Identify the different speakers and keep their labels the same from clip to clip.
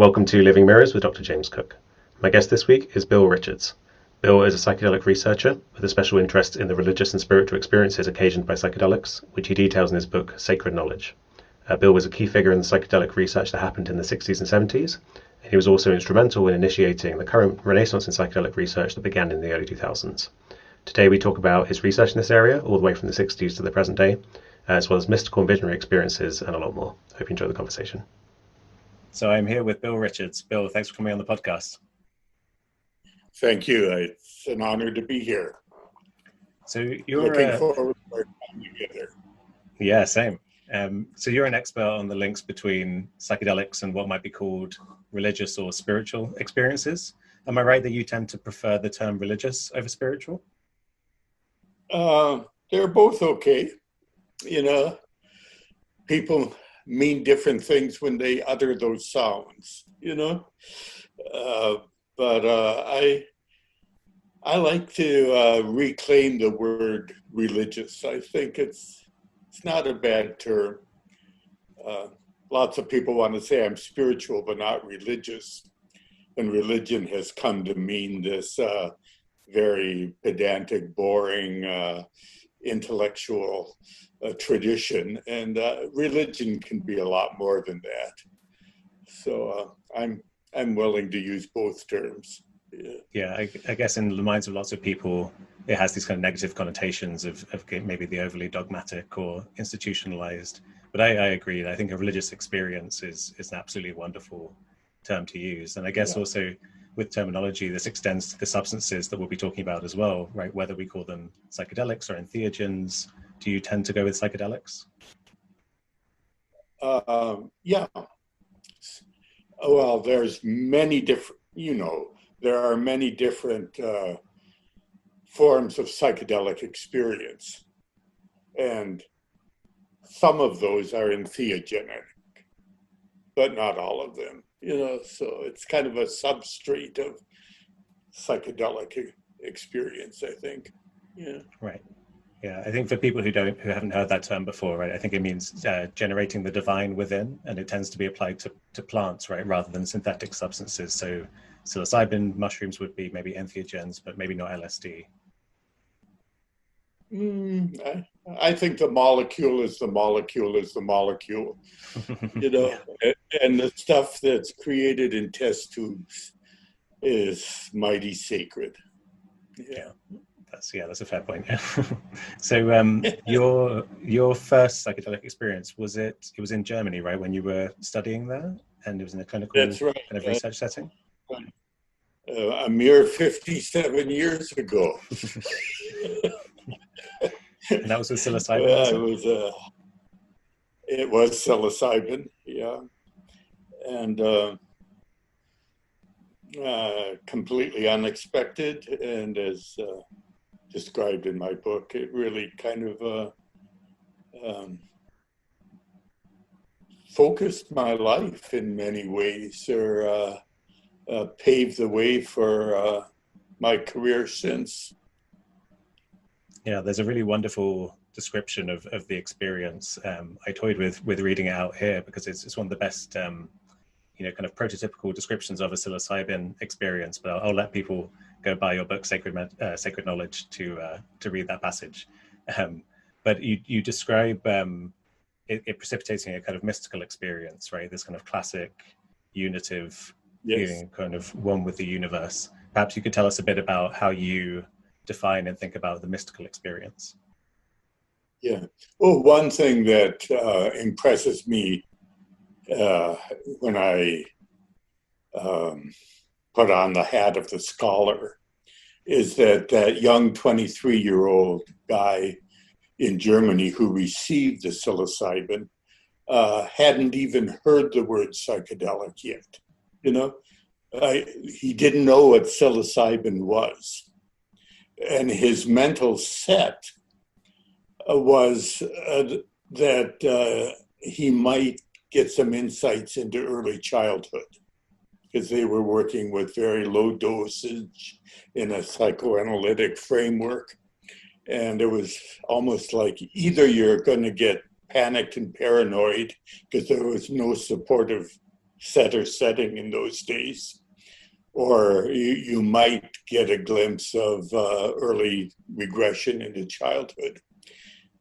Speaker 1: Welcome to Living Mirrors with Dr. James Cook. My guest this week is Bill Richards. Bill is a psychedelic researcher with a special interest in the religious and spiritual experiences occasioned by psychedelics, which he details in his book, Sacred Knowledge. Bill was a key figure in the psychedelic research that happened in the 60s and 70s, and he was also instrumental in initiating the current renaissance in psychedelic research that began in the early 2000s. Today we talk about his research in this area, all the way from the 60s to the present day, as well as mystical and visionary experiences and a lot more. Hope you enjoy the conversation.
Speaker 2: So I'm here with Bill Richards. Bill, thanks for coming on the podcast.
Speaker 3: Thank you. It's an honor to be here.
Speaker 2: So you're
Speaker 3: looking forward to our time together.
Speaker 2: Yeah, same. So you're an expert on the links between psychedelics and what might be called religious or spiritual experiences. Am I right that you tend to prefer the term religious over spiritual?
Speaker 3: They're both okay. You know, people mean different things when they utter those sounds, you know. But I like to reclaim the word religious. I think it's not a bad term. Lots of people want to say I'm spiritual but not religious, and religion has come to mean this very pedantic, boring, intellectual tradition, and religion can be a lot more than that. So I'm willing to use both terms.
Speaker 2: Yeah, I guess in the minds of lots of people, it has these kind of negative connotations of maybe the overly dogmatic or institutionalized. But I agree. I think a religious experience is an absolutely wonderful term to use. And I guess also with terminology, this extends to the substances that we'll be talking about as well, right? Whether we call them psychedelics or entheogens. Do you tend to go with psychedelics?
Speaker 3: Yeah. Well, there's many different, there are many different forms of psychedelic experience. And some of those are entheogenic, but not all of them, so it's kind of a substrate of psychedelic experience, I think. Yeah.
Speaker 2: Right. Yeah, I think for people who haven't heard that term before, right, I think it means generating the divine within, and it tends to be applied to plants, right, rather than synthetic substances. So psilocybin mushrooms would be maybe entheogens, but maybe not LSD.
Speaker 3: I think the molecule is the molecule is the molecule,
Speaker 2: Yeah.
Speaker 3: and the stuff that's created in test tubes is mighty sacred.
Speaker 2: Yeah. That's a fair point. So your first psychedelic experience, was in Germany, right, when you were studying there, and it was in a clinical
Speaker 3: That's right.
Speaker 2: kind of research setting?
Speaker 3: A mere 57 years ago.
Speaker 2: And that was with psilocybin?
Speaker 3: It was psilocybin, yeah. And completely unexpected, and as described in my book, it really kind of focused my life in many ways, or paved the way for my career since.
Speaker 2: Yeah, there's a really wonderful description of the experience. I toyed with reading it out here because it's one of the best kind of prototypical descriptions of a psilocybin experience, but I'll let people go buy your book, Sacred Knowledge, to read that passage. But you describe it precipitating a kind of mystical experience, right? This kind of classic unitive feeling, kind of one with the universe. Perhaps you could tell us a bit about how you define and think about the mystical experience.
Speaker 3: Yeah. Well, one thing that impresses me when I put on the hat of the scholar is that young 23-year-old guy in Germany who received the psilocybin hadn't even heard the word psychedelic yet. He didn't know what psilocybin was. And his mental set was that he might get some insights into early childhood, because they were working with very low dosage in a psychoanalytic framework. And it was almost like either you're going to get panicked and paranoid because there was no supportive setting in those days. Or you might get a glimpse of early regression into childhood.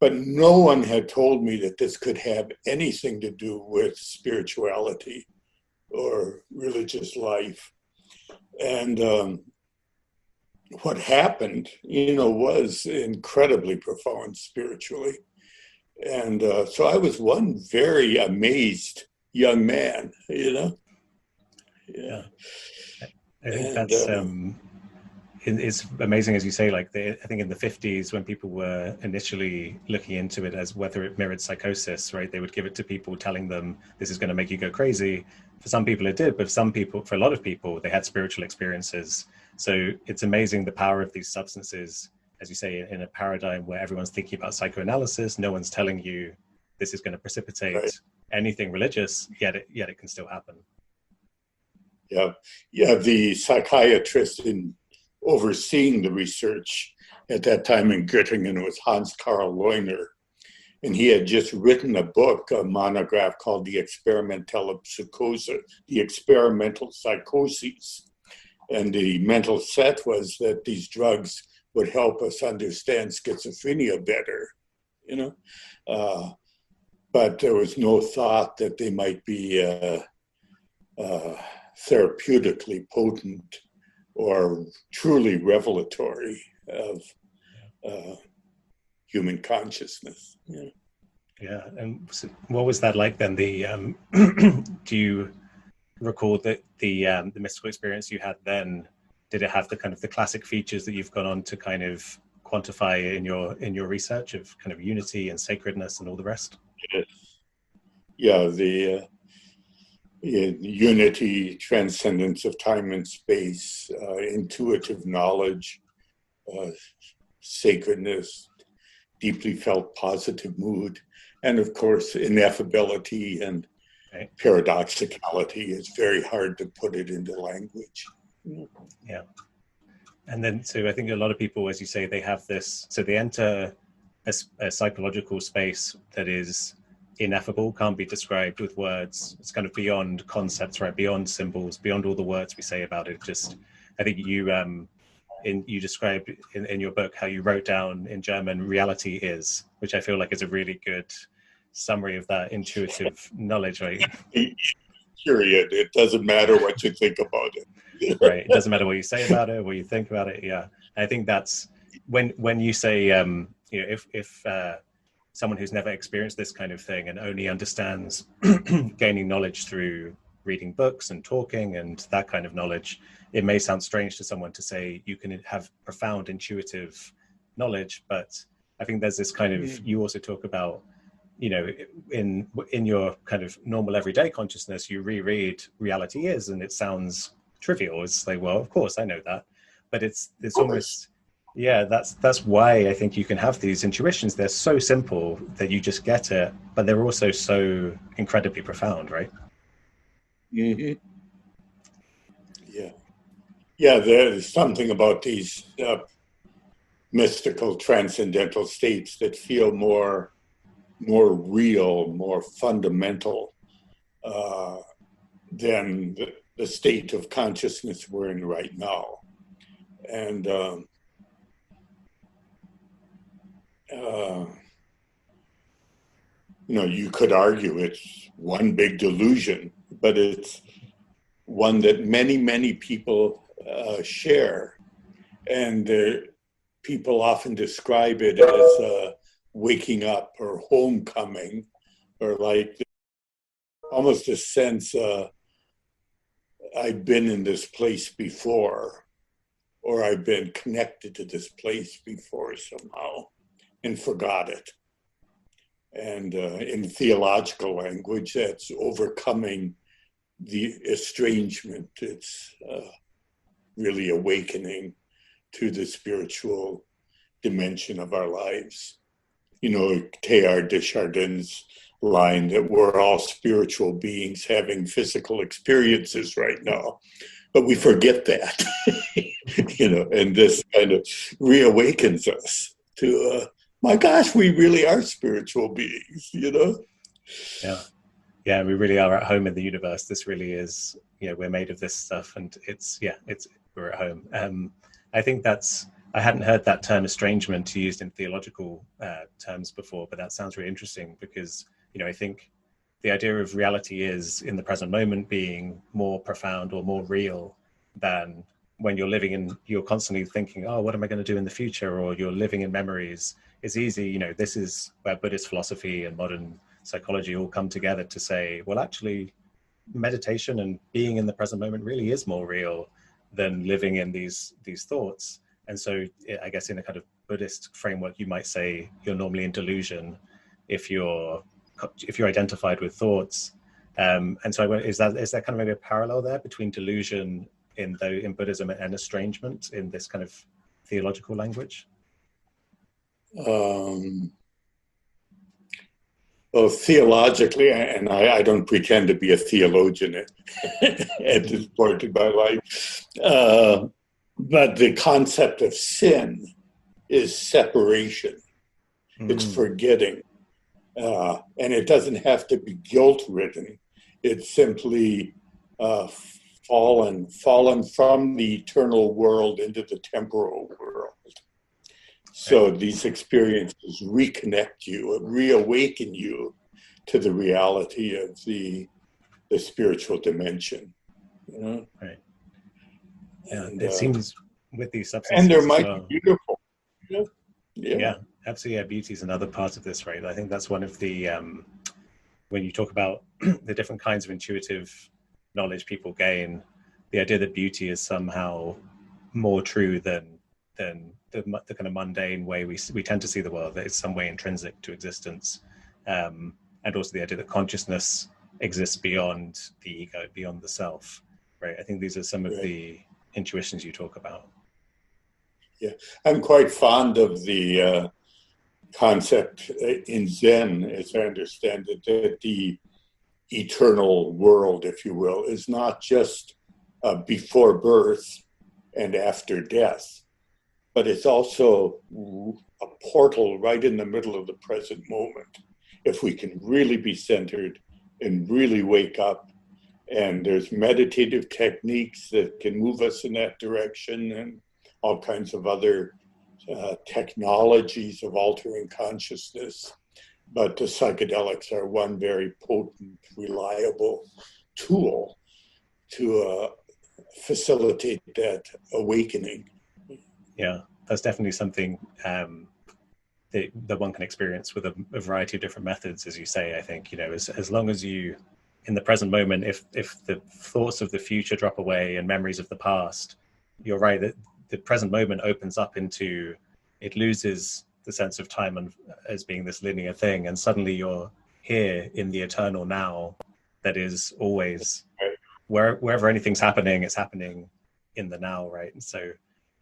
Speaker 3: But no one had told me that this could have anything to do with spirituality or religious life. And what happened, was incredibly profound spiritually. And so I was one very amazed young man, Yeah.
Speaker 2: I think that's it's amazing, as you say. Like I think in the 50s, when people were initially looking into it as whether it mirrored psychosis, right? They would give it to people, telling them this is going to make you go crazy. For some people, it did, but for a lot of people, they had spiritual experiences. So it's amazing the power of these substances, as you say, in a paradigm where everyone's thinking about psychoanalysis. No one's telling you this is going to precipitate anything religious, yet it can still happen.
Speaker 3: Yeah. The psychiatrist in overseeing the research at that time in Göttingen was Hans Karl Leuner. And he had just written a book, a monograph called The Experimental Psychoses. And the mental set was that these drugs would help us understand schizophrenia better, But there was no thought that they might be therapeutically potent or truly revelatory of human consciousness.
Speaker 2: Yeah. And so what was that like then? The do you recall that the mystical experience you had then? Did it have the kind of the classic features that you've gone on to kind of quantify in your research of kind of unity and sacredness and all the rest?
Speaker 3: Yeah, the unity, transcendence of time and space, intuitive knowledge, sacredness, deeply felt positive mood, and of course ineffability and paradoxicality. It's very hard to put it into language.
Speaker 2: Yeah. And then, so I think a lot of people, as you say, they have this, so they enter a psychological space that is ineffable, can't be described with words. It's kind of beyond concepts, right? Beyond symbols, beyond all the words we say about it. Just, I think you described in your book how you wrote down in German, reality is, which I feel like is a really good summary of that intuitive knowledge, right?
Speaker 3: Period. It doesn't matter what you think about it.
Speaker 2: Right. It doesn't matter what you say about it, what you think about it. Yeah. I think that's when you say, if someone who's never experienced this kind of thing and only understands gaining knowledge through reading books and talking and that kind of knowledge, it may sound strange to someone to say you can have profound intuitive knowledge, but I think there's this kind of, you also talk about, in your kind of normal everyday consciousness, you reread reality is, and it sounds trivial. It's like, well, of course I know that, but it's almost, that's why I think you can have these intuitions. They're so simple that you just get it, but they're also so incredibly profound, right?
Speaker 3: Mm-hmm. Yeah, there's something about these mystical transcendental states that feel more real, more fundamental than the state of consciousness we're in right now. And you could argue it's one big delusion, but it's one that many, many people share. And people often describe it as waking up or homecoming, or like almost a sense I've been in this place before, or I've been connected to this place before somehow and forgot it. And in theological language, that's overcoming the estrangement. It's really awakening to the spiritual dimension of our lives. Teilhard de Chardin's line that we're all spiritual beings having physical experiences right now, but we forget that, and this kind of reawakens us to, my gosh, we really are spiritual beings,
Speaker 2: Yeah. Yeah, we really are at home in the universe. This really is, we're made of this stuff, and we're at home. I think I hadn't heard that term estrangement used in theological terms before, but that sounds really interesting because, I think the idea of reality is in the present moment being more profound or more real than when you're constantly thinking, oh, what am I going to do in the future? Or you're living in memories. It's easy, this is where Buddhist philosophy and modern psychology all come together to say, well, actually, meditation and being in the present moment really is more real than living in these thoughts. And so I guess in a kind of Buddhist framework, you might say you're normally in delusion if you're identified with thoughts. And so is there kind of maybe a parallel there between delusion in Buddhism and estrangement in this kind of theological language?
Speaker 3: Well, theologically, and I don't pretend to be a theologian at this point in my life, but the concept of sin is separation. It's forgetting. And it doesn't have to be guilt-ridden. It's simply fallen from the eternal world into the temporal world. So these experiences reconnect you, reawaken you to the reality of the spiritual dimension.
Speaker 2: Right. And it seems with these substances,
Speaker 3: and there might be beautiful.
Speaker 2: Yeah, absolutely. Yeah, beauty is another part of this, right? I think that's one of the when you talk about the different kinds of intuitive knowledge people gain, the idea that beauty is somehow more true than the kind of mundane way we tend to see the world, that it's some way intrinsic to existence, and also the idea that consciousness exists beyond the ego, beyond the self, right? I think these are some of the intuitions you talk about.
Speaker 3: Yeah, I'm quite fond of the concept in Zen, as I understand it, that the eternal world, if you will, is not just before birth and after death, but it's also a portal right in the middle of the present moment. If we can really be centered and really wake up, and there's meditative techniques that can move us in that direction, and all kinds of other technologies of altering consciousness. But the psychedelics are one very potent, reliable tool to facilitate that awakening.
Speaker 2: Yeah, that's definitely something that one can experience with a variety of different methods, as you say. I think, as long as you, in the present moment, if the thoughts of the future drop away and memories of the past, you're right that the present moment opens up into, it loses the sense of time and as being this linear thing, and suddenly you're here in the eternal now that is always wherever anything's happening, it's happening in the now, right? And so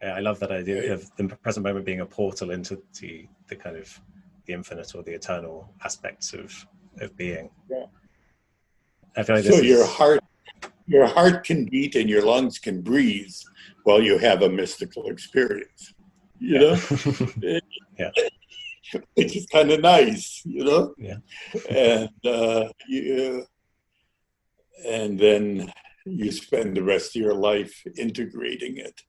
Speaker 2: I love that idea of the present moment being a portal into the kind of the infinite or the eternal aspects of being.
Speaker 3: Yeah.
Speaker 2: I feel like
Speaker 3: so your heart can beat and your lungs can breathe while you have a mystical experience, you know?
Speaker 2: Yeah.
Speaker 3: Which is kind of nice,
Speaker 2: Yeah.
Speaker 3: And then you spend the rest of your life integrating it,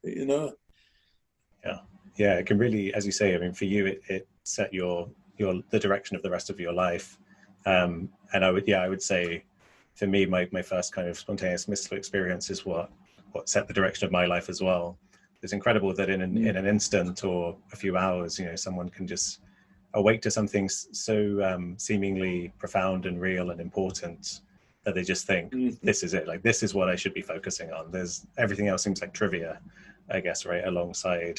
Speaker 2: Yeah, it can really, as you say, I mean, for you, it set the direction of the rest of your life. And I would say, for me, my first kind of spontaneous mystical experience is what set the direction of my life as well. It's incredible that in an instant or a few hours, someone can just awake to something so seemingly profound and real and important that they just think, this is it, like this is what I should be focusing on. There's everything else seems like trivia, I guess, right, alongside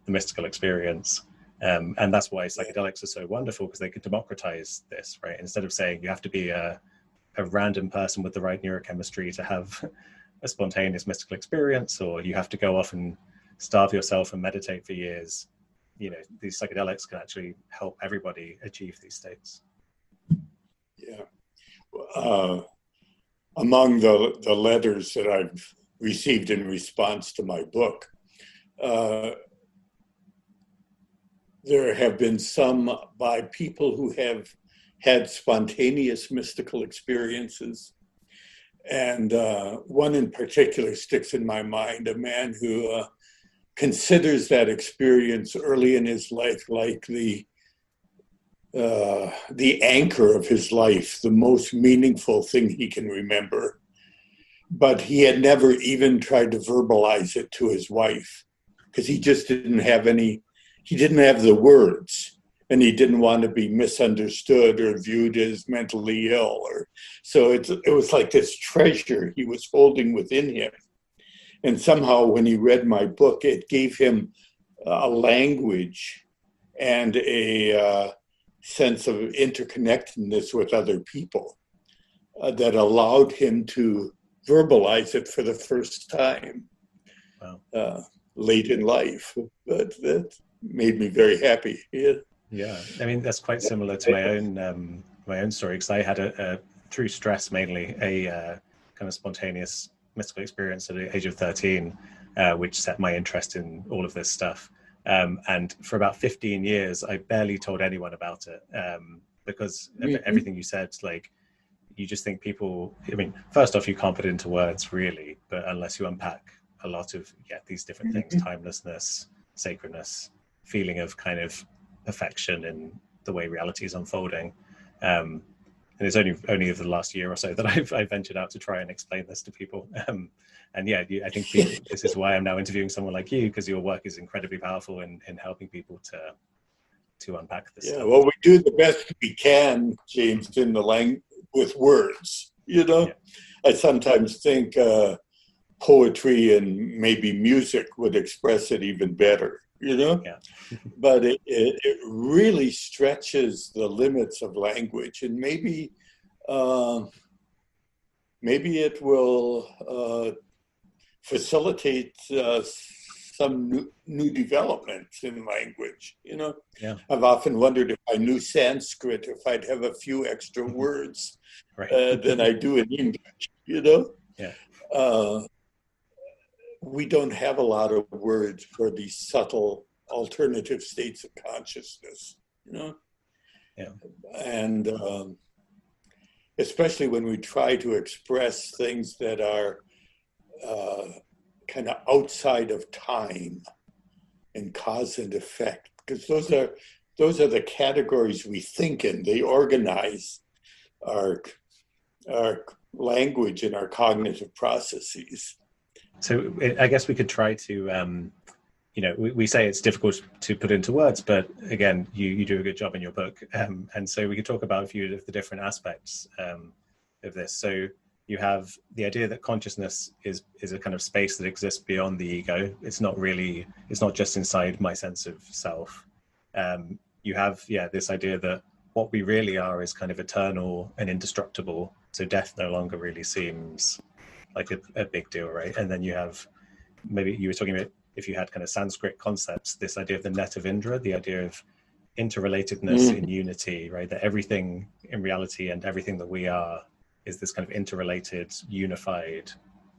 Speaker 2: the mystical experience. And that's why psychedelics are so wonderful, because they can democratize this, right? Instead of saying you have to be a random person with the right neurochemistry to have a spontaneous mystical experience, or you have to go off and starve yourself and meditate for years. These psychedelics can actually help everybody achieve these states.
Speaker 3: Yeah. Among the letters that I've received in response to my book, there have been some by people who have had spontaneous mystical experiences. And one in particular sticks in my mind, a man who considers that experience early in his life like the anchor of his life, the most meaningful thing he can remember. But he had never even tried to verbalize it to his wife because he just didn't have he didn't have the words, and he didn't want to be misunderstood or viewed as mentally ill. So it was like this treasure he was holding within him. And somehow when he read my book, it gave him a language and a sense of interconnectedness with other people that allowed him to verbalize it for the first time. Wow. Late in life. But that made me very happy.
Speaker 2: Yeah, I mean, that's quite similar to my own story, because I had a through stress mainly, a kind of spontaneous mystical experience at the age of 13, which set my interest in all of this stuff. And for about 15 years, I barely told anyone about it, because everything you said, like, you just think people, I mean, first off, you can't put it into words really, but unless you unpack a lot of these different things, timelessness, sacredness, feeling of kind of perfection in the way reality is unfolding. And it's only over the last year or so that I've ventured out to try and explain this to people. And I think this is why I'm now interviewing someone like you, because your work is incredibly powerful in helping people to unpack this stuff.
Speaker 3: Well, we do the best we can, James, in the language with words, I sometimes think poetry and maybe music would express it even better, but it really stretches the limits of language, and maybe it will facilitate some new developments in language. I've often wondered if I knew Sanskrit, if I'd have a few extra words than I do in English. We don't have a lot of words for these subtle alternative states of consciousness, and especially when we try to express things that are kind of outside of time and cause and effect, because those are the categories we think in. They organize our language and our cognitive processes.
Speaker 2: So I guess we could try to, we say it's difficult to put into words, but again, you do a good job in your book. And so we could talk about a few of the different aspects of this. So you have the idea that consciousness is a kind of space that exists beyond the ego. It's not just inside my sense of self. You have, this idea that what we really are is kind of eternal and indestructible. So death no longer really seems like a big deal, right? And then you have, maybe you were talking about, if you had kind of Sanskrit concepts, this idea of the net of Indra, the idea of interrelatedness in unity, right? That everything in reality and everything that we are is this kind of interrelated, unified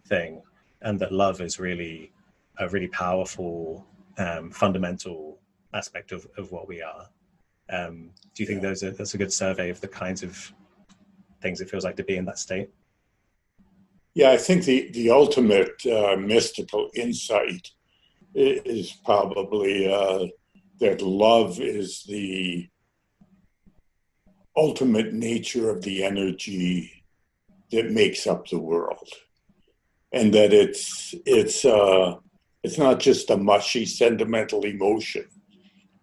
Speaker 2: thing. And that love is really a really powerful, fundamental aspect of what we are. Do you think that's a good survey of the kinds of things it feels like to be in that state?
Speaker 3: Yeah, I think the ultimate mystical insight is probably that love is the ultimate nature of the energy that makes up the world, and that it's not just a mushy sentimental emotion,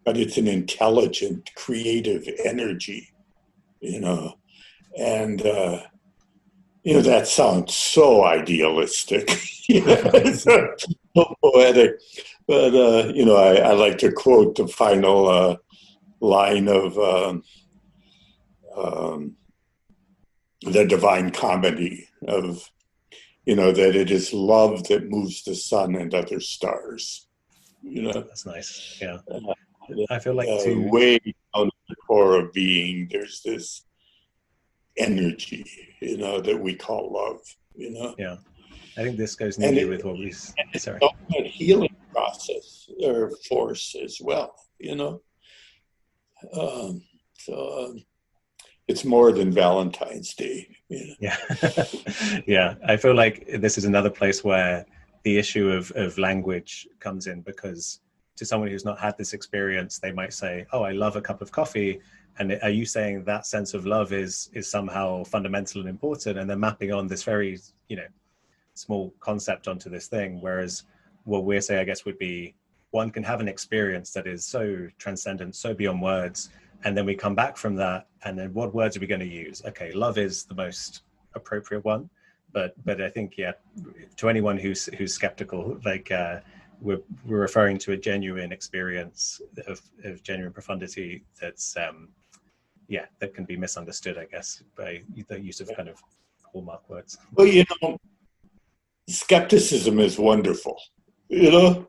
Speaker 3: but it's an intelligent, creative energy, and that sounds so idealistic, so poetic. But I like to quote the final line of the Divine Comedy of, that it is love that moves the sun and other stars.
Speaker 2: That's nice. Yeah, I feel like
Speaker 3: way down at the core of being, there's this energy, that we call love.
Speaker 2: Yeah, I think this goes neatly with what we. Sorry.
Speaker 3: It's a healing process or force as well. it's more than Valentine's Day. You know?
Speaker 2: Yeah. Yeah. I feel like this is another place where the issue of language comes in, because to someone who's not had this experience, they might say, oh, I love a cup of coffee. And are you saying that sense of love is somehow fundamental and important? And they're mapping on this very, small concept onto this thing. Whereas what we're saying, I guess, would be one can have an experience that is so transcendent, so beyond words. And then we come back from that. And then what words are we going to use? Okay, love is the most appropriate one. But I think, yeah, to anyone who's skeptical, like we're referring to a genuine experience of genuine profundity that's, that can be misunderstood, I guess, by the use of kind of hallmark words.
Speaker 3: Well, skepticism is wonderful, in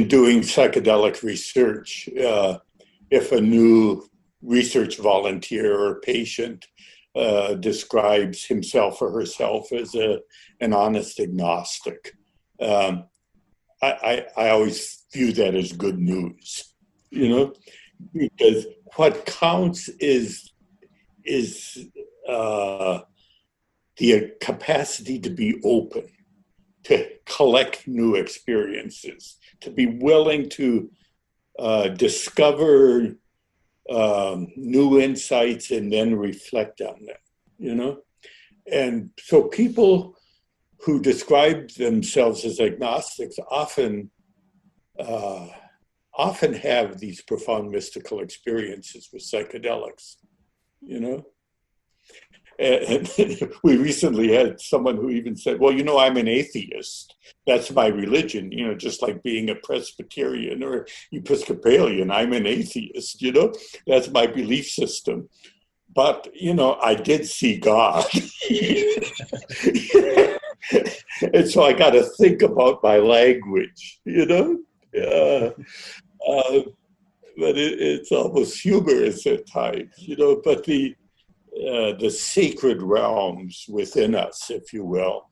Speaker 3: doing psychedelic research. If a new research volunteer or patient describes himself or herself as an honest agnostic, I always view that as good news, because what counts is the capacity to be open, to collect new experiences, to be willing to discover new insights and then reflect on them, And so people who describe themselves as agnostics often have these profound mystical experiences with psychedelics, And we recently had someone who even said, well, I'm an atheist. That's my religion, just like being a Presbyterian or Episcopalian. I'm an atheist, that's my belief system. But, I did see God. And so I got to think about my language, but it's almost humorous at times, but the sacred realms within us, if you will,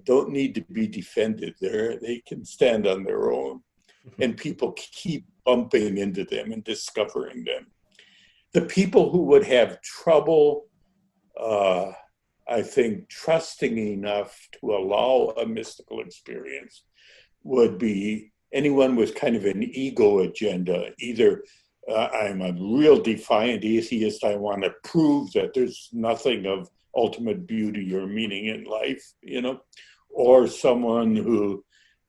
Speaker 3: don't need to be defended. They can stand on their own, and people keep bumping into them and discovering them. The people who would have trouble, I think, trusting enough to allow a mystical experience would be anyone with kind of an ego agenda. Either I'm a real defiant atheist, I want to prove that there's nothing of ultimate beauty or meaning in life, or someone who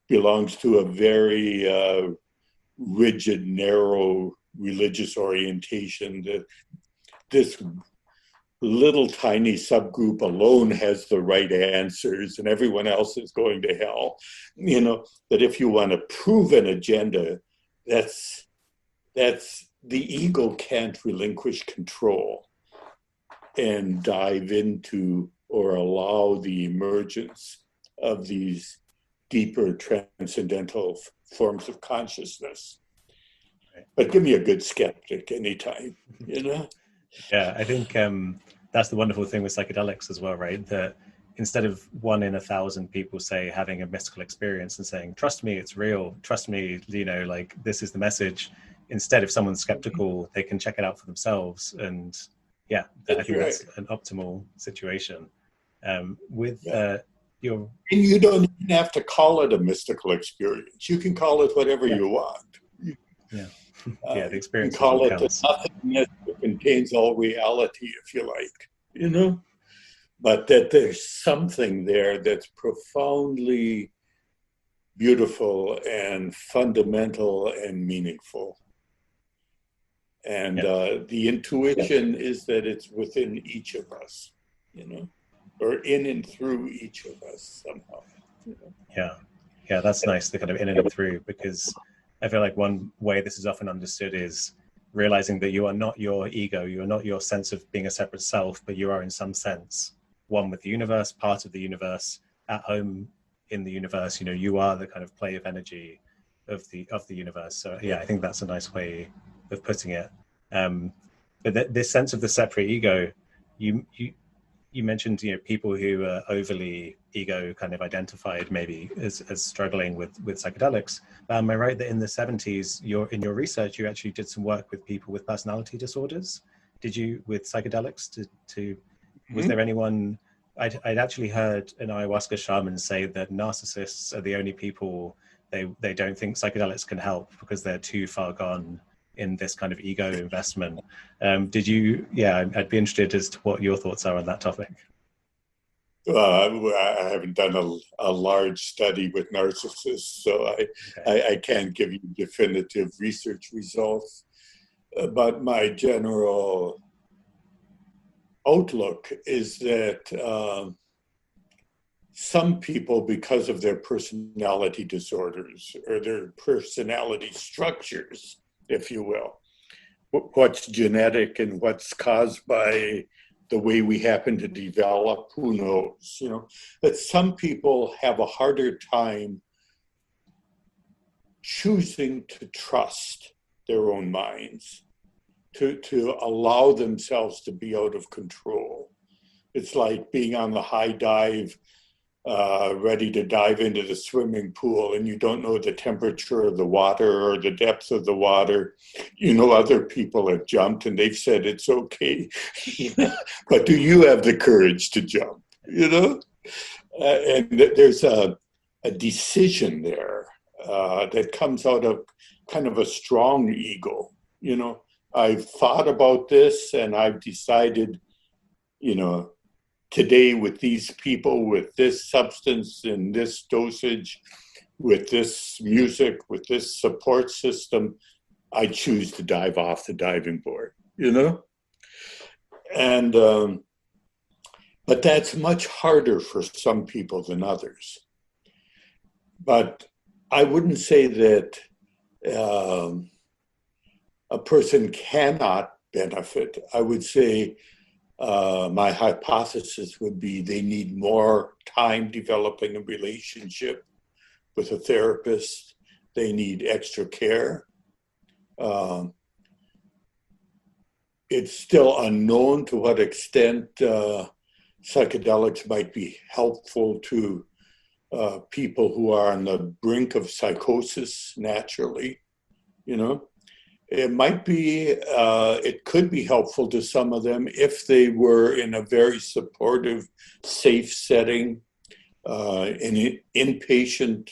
Speaker 3: belongs to a very rigid, narrow religious orientation, that this little tiny subgroup alone has the right answers and everyone else is going to hell. That if you want to prove an agenda, that's the ego can't relinquish control and dive into or allow the emergence of these deeper transcendental forms of consciousness. But give me a good skeptic anytime,
Speaker 2: Yeah, I think that's the wonderful thing with psychedelics as well, right? That instead of 1 in 1,000 people, say, having a mystical experience and saying, trust me, it's real, trust me, like this is the message. Instead, if someone's skeptical, they can check it out for themselves. And I think that's an optimal situation. With your...
Speaker 3: And you don't even have to call it a mystical experience. You can call it whatever you want.
Speaker 2: Yeah. The experience.
Speaker 3: You can call it the nothingness that contains all reality, if you like, But that there's something there that's profoundly beautiful and fundamental and meaningful. And the intuition is that it's within each of us, or in and through each of us somehow.
Speaker 2: Yeah, that's nice, the kind of in and through, because I feel like one way this is often understood is realizing that you are not your ego, you are not your sense of being a separate self, but you are in some sense one with the universe, part of the universe, at home in the universe. You are the kind of play of energy of the universe. So I think that's a nice way of putting it. But this sense of the separate ego, you you mentioned, people who are overly ego kind of identified maybe as struggling with psychedelics. Am I right that in the 70s, in your research, you actually did some work with people with personality disorders? Did you, with psychedelics, was there anyone? I'd actually heard an ayahuasca shaman say that narcissists are the only people they don't think psychedelics can help because they're too far gone in this kind of ego investment. Did you? Yeah, I'd be interested as to what your thoughts are on that topic.
Speaker 3: I haven't done a large study with narcissists, so I can't give you definitive research results. But my general outlook is that some people, because of their personality disorders or their personality structures, if you will, what's genetic and what's caused by the way we happen to develop, who knows, that some people have a harder time choosing to trust their own minds, to allow themselves to be out of control. It's like being on the high dive, ready to dive into the swimming pool, and you don't know the temperature of the water or the depth of the water. Other people have jumped and they've said it's okay, but do you have the courage to jump? And there's a decision there that comes out of kind of a strong ego. I've thought about this and I've decided, today with these people, with this substance and this dosage, with this music, with this support system, I choose to dive off the diving board, And, but that's much harder for some people than others. But I wouldn't say that a person cannot benefit. I would say my hypothesis would be they need more time developing a relationship with a therapist. They need extra care. It's still unknown to what extent psychedelics might be helpful to people who are on the brink of psychosis naturally, It might be, it could be helpful to some of them if they were in a very supportive, safe setting, in inpatient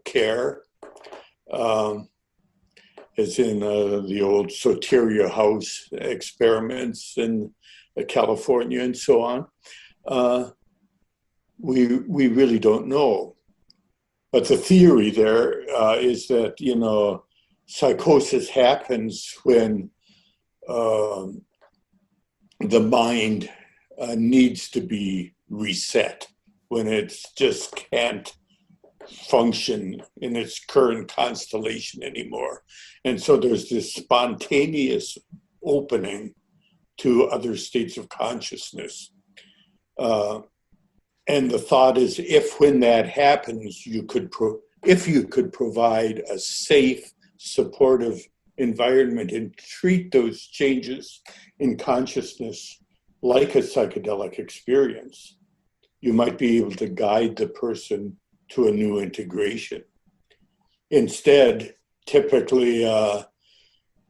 Speaker 3: care, as in the old Soteria House experiments in California and so on. We really don't know. But the theory there is that, psychosis happens when the mind needs to be reset, when it just can't function in its current constellation anymore. And so there's this spontaneous opening to other states of consciousness. And the thought is, if when that happens, if you could provide a safe, supportive environment and treat those changes in consciousness like a psychedelic experience, you might be able to guide the person to a new integration. Instead, typically,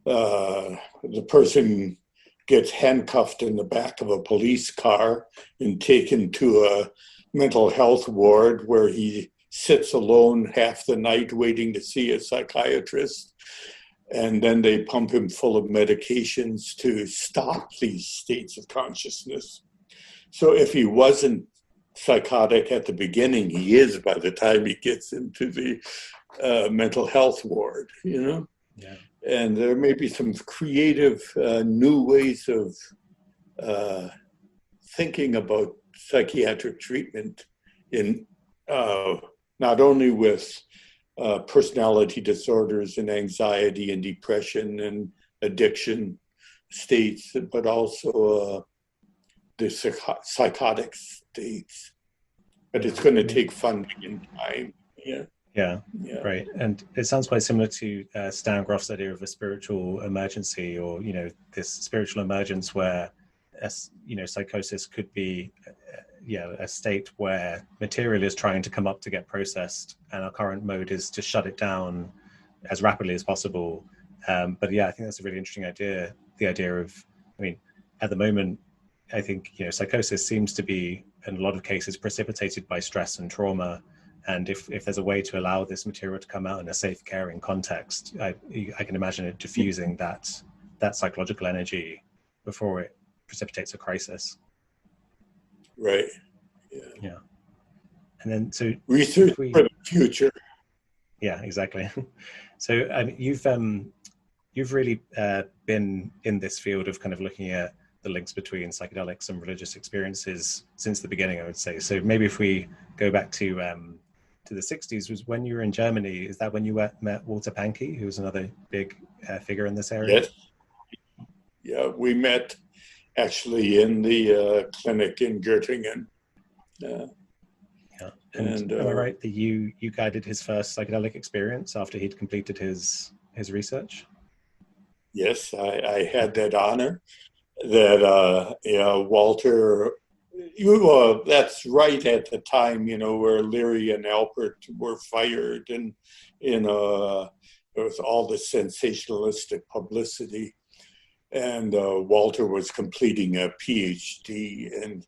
Speaker 3: the person gets handcuffed in the back of a police car and taken to a mental health ward where he sits alone half the night waiting to see a psychiatrist. And then they pump him full of medications to stop these states of consciousness. So if he wasn't psychotic at the beginning, he is by the time he gets into the mental health ward, Yeah. And there may be some creative new ways of thinking about psychiatric treatment in not only with personality disorders and anxiety and depression and addiction states, but also the psychotic states. But it's going to take funding and time.
Speaker 2: Yeah, right. And it sounds quite similar to Stan Groff's idea of a spiritual emergency, or this spiritual emergence where psychosis could be a state where material is trying to come up to get processed, and our current mode is to shut it down as rapidly as possible. But yeah, I think that's a really interesting idea. The idea of, at the moment, I think psychosis seems to be in a lot of cases precipitated by stress and trauma. And if there's a way to allow this material to come out in a safe, caring context, I can imagine it diffusing that psychological energy before it precipitates a crisis.
Speaker 3: Right.
Speaker 2: Yeah. And then so
Speaker 3: research for the future.
Speaker 2: Yeah, exactly. So you've really been in this field of kind of looking at the links between psychedelics and religious experiences since the beginning, I would say. So maybe if we go back to the 60s, was when you were in Germany, is that when you met Walter Pahnke, who was another big figure in this area?
Speaker 3: Yes. Yeah, we met actually in the clinic in Göttingen.
Speaker 2: And am I right that you guided his first psychedelic experience after he'd completed his research?
Speaker 3: Yes, I had that honor. That Walter, that's right at the time, where Leary and Alpert were fired, and there was all the sensationalistic publicity, and Walter was completing a PhD, and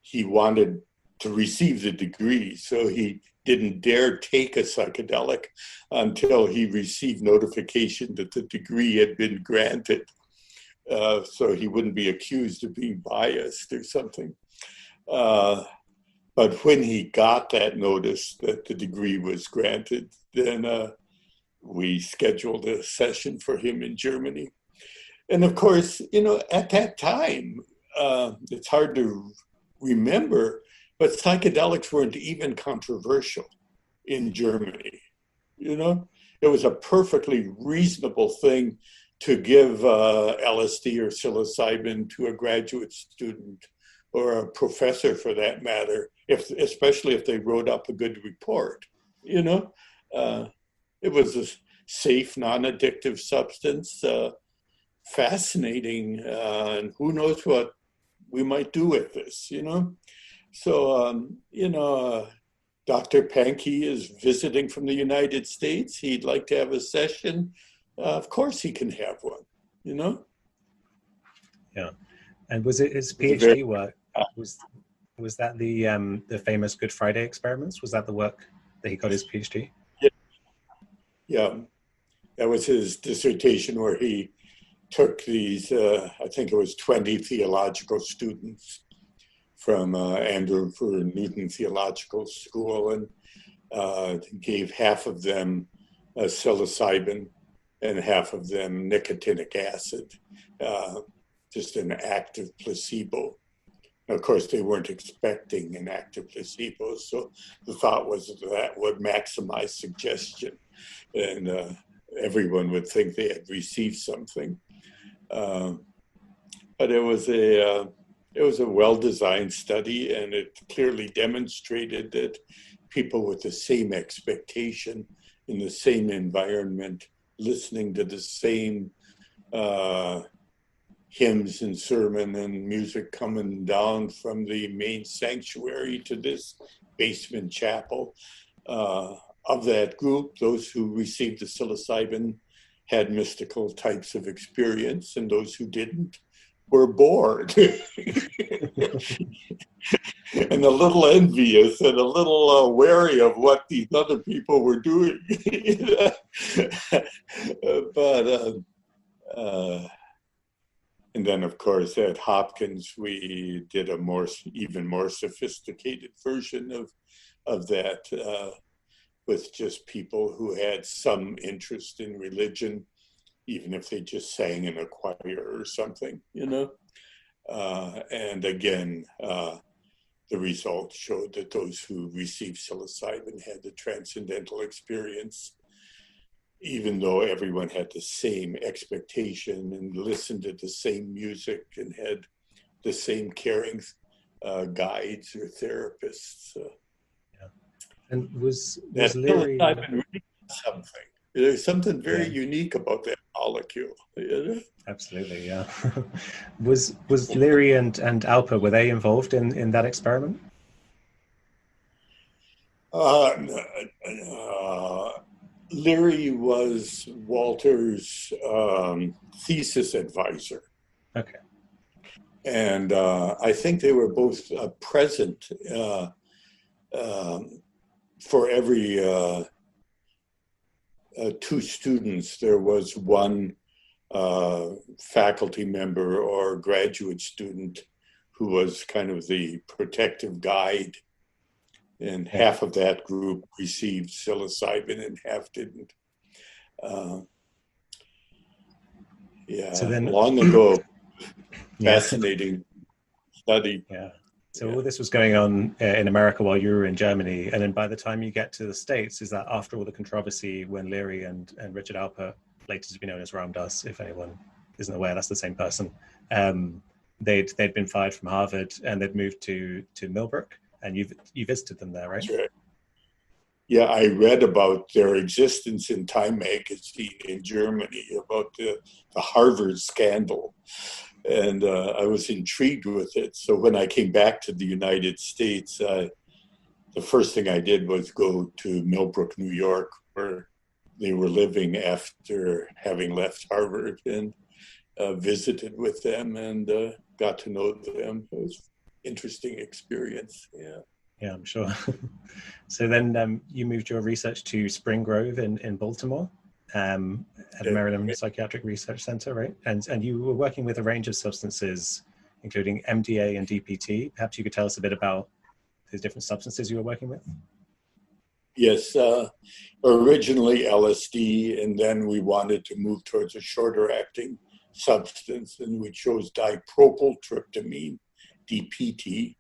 Speaker 3: he wanted to receive the degree, so he didn't dare take a psychedelic until he received notification that the degree had been granted. So he wouldn't be accused of being biased or something. But when he got that notice that the degree was granted, then we scheduled a session for him in Germany. And of course, at that time, it's hard to remember, but psychedelics weren't even controversial in Germany. It was a perfectly reasonable thing to give LSD or psilocybin to a graduate student or a professor, for that matter, especially if they wrote up a good report. It was a safe, non-addictive substance, fascinating, and who knows what we might do with this, So, Dr. Pahnke is visiting from the United States. He'd like to have a session. Of course he can have one,
Speaker 2: Yeah. And was it his PhD work? Was that the famous Good Friday experiments? Was that the work that he got his PhD?
Speaker 3: Yeah. That was his dissertation, where he took these, I think it was 20 theological students from Andrew Newton Theological School, and gave half of them psilocybin and half of them nicotinic acid, just an active placebo. And of course, they weren't expecting an active placebo, so the thought was that would maximize suggestion, and everyone would think they had received something. But it was a well-designed study, and it clearly demonstrated that people with the same expectation in the same environment, listening to the same hymns and sermon and music coming down from the main sanctuary to this basement chapel. Of that group, those who received the psilocybin had mystical types of experience, and those who didn't were bored and a little envious and a little wary of what these other people were doing. But and then, of course, at Hopkins, we did a even more sophisticated version of that, with just people who had some interest in religion, even if they just sang in a choir or something, And again, the results showed that those who received psilocybin had the transcendental experience, even though everyone had the same expectation and listened to the same music and had the same caring guides or therapists.
Speaker 2: Yeah. And was
Speaker 3: that
Speaker 2: Leary
Speaker 3: really something? There's something very unique about that molecule. You know?
Speaker 2: Absolutely, yeah. Was Leary and Alpert, were they involved in that experiment?
Speaker 3: Leary was Walter's thesis advisor.
Speaker 2: Okay.
Speaker 3: And I think they were both present for every two students. There was one faculty member or graduate student who was kind of the protective guide. And half of that group received psilocybin and half didn't.
Speaker 2: So then,
Speaker 3: long ago, fascinating study.
Speaker 2: Yeah. So all this was going on in America while you were in Germany. And then by the time you get to the States, is that after all the controversy when Leary and Richard Alpert, later to be known as Ram Dass, if anyone isn't aware, that's the same person, they'd been fired from Harvard and they'd moved to Millbrook, and you visited them there, right?
Speaker 3: That's right. Yeah, I read about their existence in Time magazine in Germany, about the Harvard scandal. And I was intrigued with it. So when I came back to the United States, the first thing I did was go to Millbrook, New York, where they were living after having left Harvard, and visited with them and got to know them. It was an interesting experience.
Speaker 2: Yeah, I'm sure. So then you moved your research to Spring Grove in Baltimore, at Maryland Psychiatric Research Center, right? And you were working with a range of substances, including MDA and DPT. Perhaps you could tell us a bit about the different substances you were working with?
Speaker 3: Yes, originally LSD, and then we wanted to move towards a shorter acting substance, and we chose dipropyltryptamine, DPT,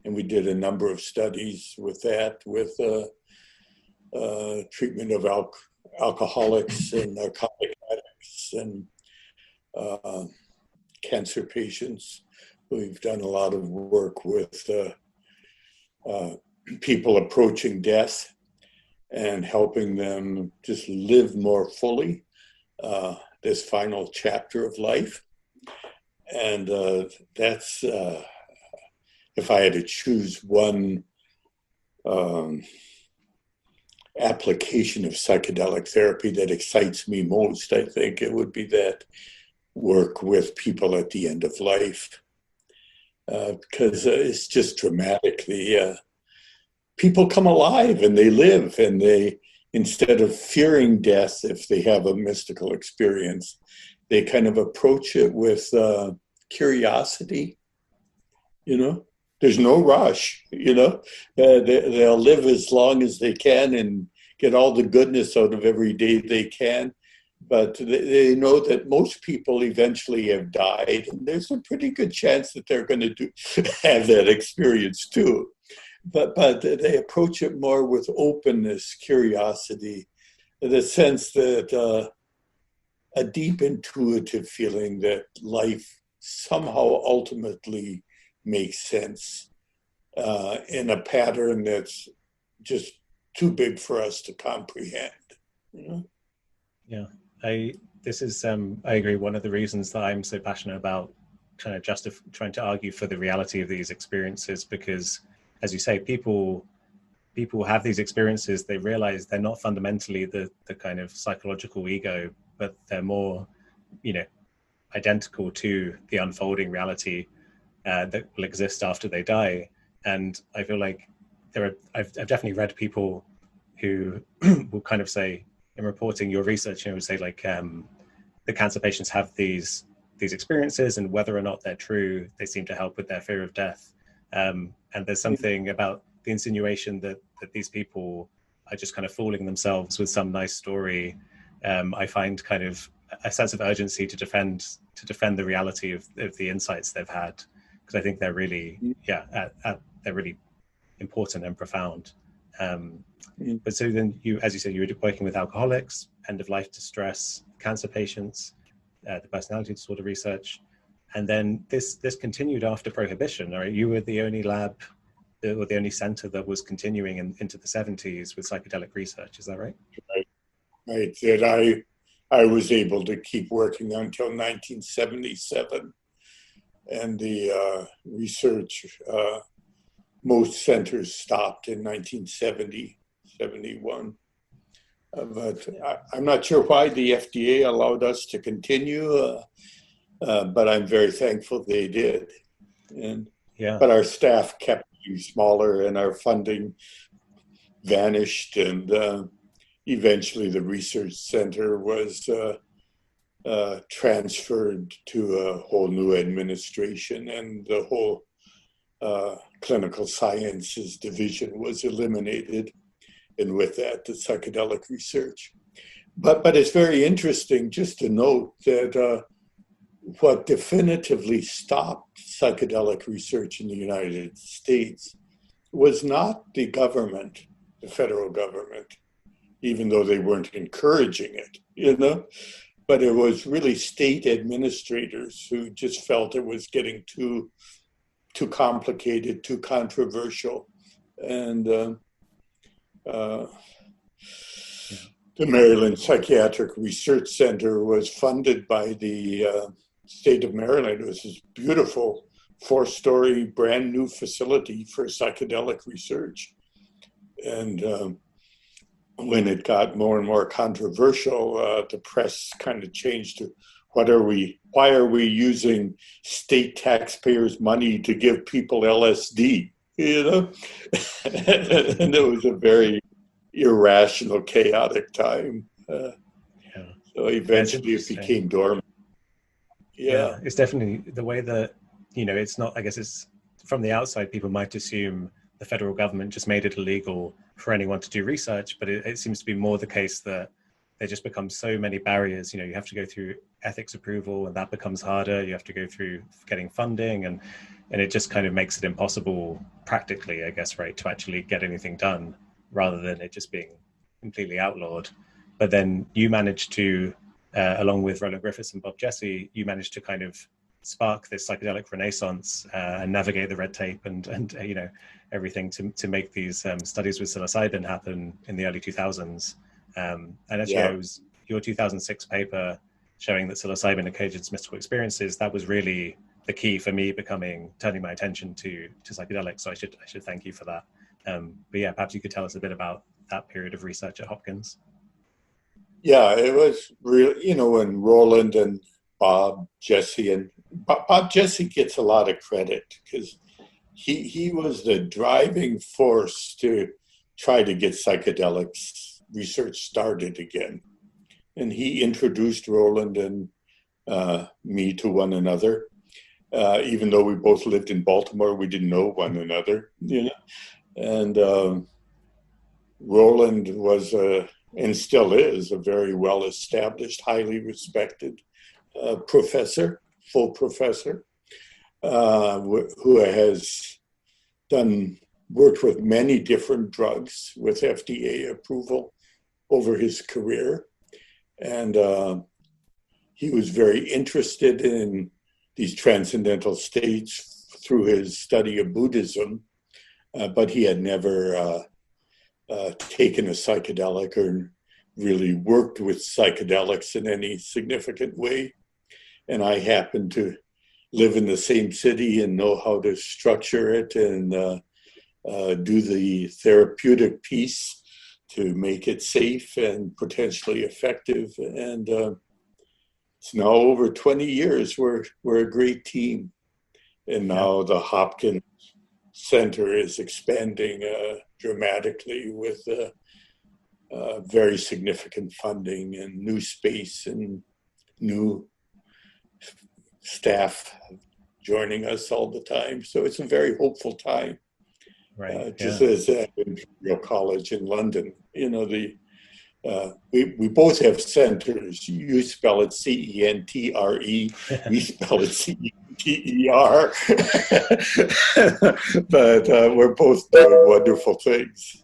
Speaker 3: and we did a number of studies with that, with treatment of alcoholics and narcotic addicts and cancer patients. We've done a lot of work with people approaching death and helping them just live more fully this final chapter of life. And that's, if I had to choose one application of psychedelic therapy that excites me most, I think it would be that work with people at the end of life. Because it's just dramatic. People come alive and they live, and they, instead of fearing death, if they have a mystical experience, they kind of approach it with curiosity. You know, there's no rush. You know, they'll live as long as they can and get all the goodness out of every day they can. But they know that most people eventually have died, and there's a pretty good chance that they're going to have that experience too. But they approach it more with openness, curiosity, the sense that a deep intuitive feeling that life somehow ultimately makes sense in a pattern that's just too big for us to comprehend. You know?
Speaker 2: Yeah. I agree. One of the reasons that I'm so passionate about trying to argue for the reality of these experiences, because, as you say, people have these experiences. They realize they're not fundamentally the kind of psychological ego, but they're more, identical to the unfolding reality that will exist after they die. And I feel like I've definitely read people who will kind of say, in reporting your research, would say like the cancer patients have these experiences, and whether or not they're true, they seem to help with their fear of death. And there's something about the insinuation that these people are just kind of fooling themselves with some nice story. I find kind of a sense of urgency to defend the reality of the insights they've had, because I think they're really, they're really important and profound. But so then you, as you said, you were working with alcoholics, end-of-life distress, cancer patients, the personality disorder research. And then this continued after prohibition, right? You were the only lab or the only center that was continuing into the 70s with psychedelic research. Is that right?
Speaker 3: Right. That I was able to keep working until 1977. And the research, most centers stopped in 1970, 71. But I'm not sure why the FDA allowed us to continue, but I'm very thankful they did. But our staff kept getting smaller and our funding vanished, and eventually the research center was transferred to a whole new administration, and the whole clinical sciences division was eliminated, and with that the psychedelic research. But it's very interesting just to note that what definitively stopped psychedelic research in the United States was not the government, the federal government, even though they weren't encouraging it, but it was really state administrators who just felt it was getting too complicated, too controversial. And the Maryland Psychiatric Research Center was funded by the state of Maryland. It was this beautiful 4-story brand new facility for psychedelic research. And when it got more and more controversial, the press kind of changed to why are we using state taxpayers' money to give people LSD, And it was a very irrational, chaotic time. So eventually it became dormant.
Speaker 2: Yeah, it's definitely the way that, it's not, I guess it's from the outside, people might assume the federal government just made it illegal for anyone to do research, but it seems to be more the case that there just become so many barriers. You have to go through ethics approval, and that becomes harder. You have to go through getting funding, and it just kind of makes it impossible practically, I guess, right, to actually get anything done, rather than it just being completely outlawed. But then you managed to, along with Roland Griffiths and Bob Jesse, you managed to kind of spark this psychedelic renaissance and navigate the red tape and everything to make these studies with psilocybin happen in the early 2000s. And actually, it was your 2006 paper showing that psilocybin-occasioned mystical experiences, that was really the key for me turning my attention to psychedelics. So I should thank you for that. But yeah, perhaps you could tell us a bit about that period of research at Hopkins.
Speaker 3: Yeah, it was real, when Roland and Bob Jesse, and Bob Jesse gets a lot of credit because he was the driving force to try to get psychedelics research started again. And he introduced Roland and me to one another. Even though we both lived in Baltimore, we didn't know one another, And Roland was and still is a very well-established, highly respected professor, full professor, who has worked with many different drugs with FDA approval over his career. And he was very interested in these transcendental states through his study of Buddhism, but he had never taken a psychedelic or really worked with psychedelics in any significant way. And I happened to live in the same city and know how to structure it and do the therapeutic piece to make it safe and potentially effective. And it's now over 20 years. We're a great team. And now the Hopkins Center is expanding dramatically with very significant funding and new space and new staff joining us all the time. So it's a very hopeful time.
Speaker 2: Right.
Speaker 3: Just as at Imperial College in London, we both have centers. You spell it CENTRE, we spell it CETER. But we're both doing wonderful things,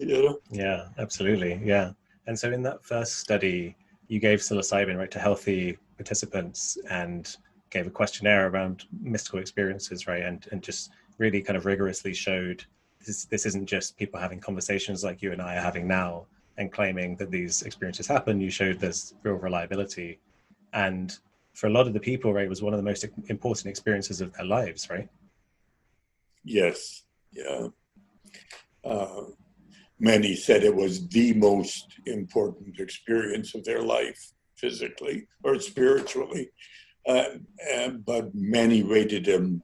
Speaker 2: Yeah, absolutely. Yeah. And so in that first study, you gave psilocybin, right, to healthy participants and gave a questionnaire around mystical experiences, right? And just really kind of rigorously showed this isn't just people having conversations like you and I are having now. and claiming that these experiences happen, you showed there's real reliability. And for a lot of the people, right, it was one of the most important experiences of their lives, right?
Speaker 3: Yes, yeah. Many said it was the most important experience of their life, physically or spiritually. But many rated them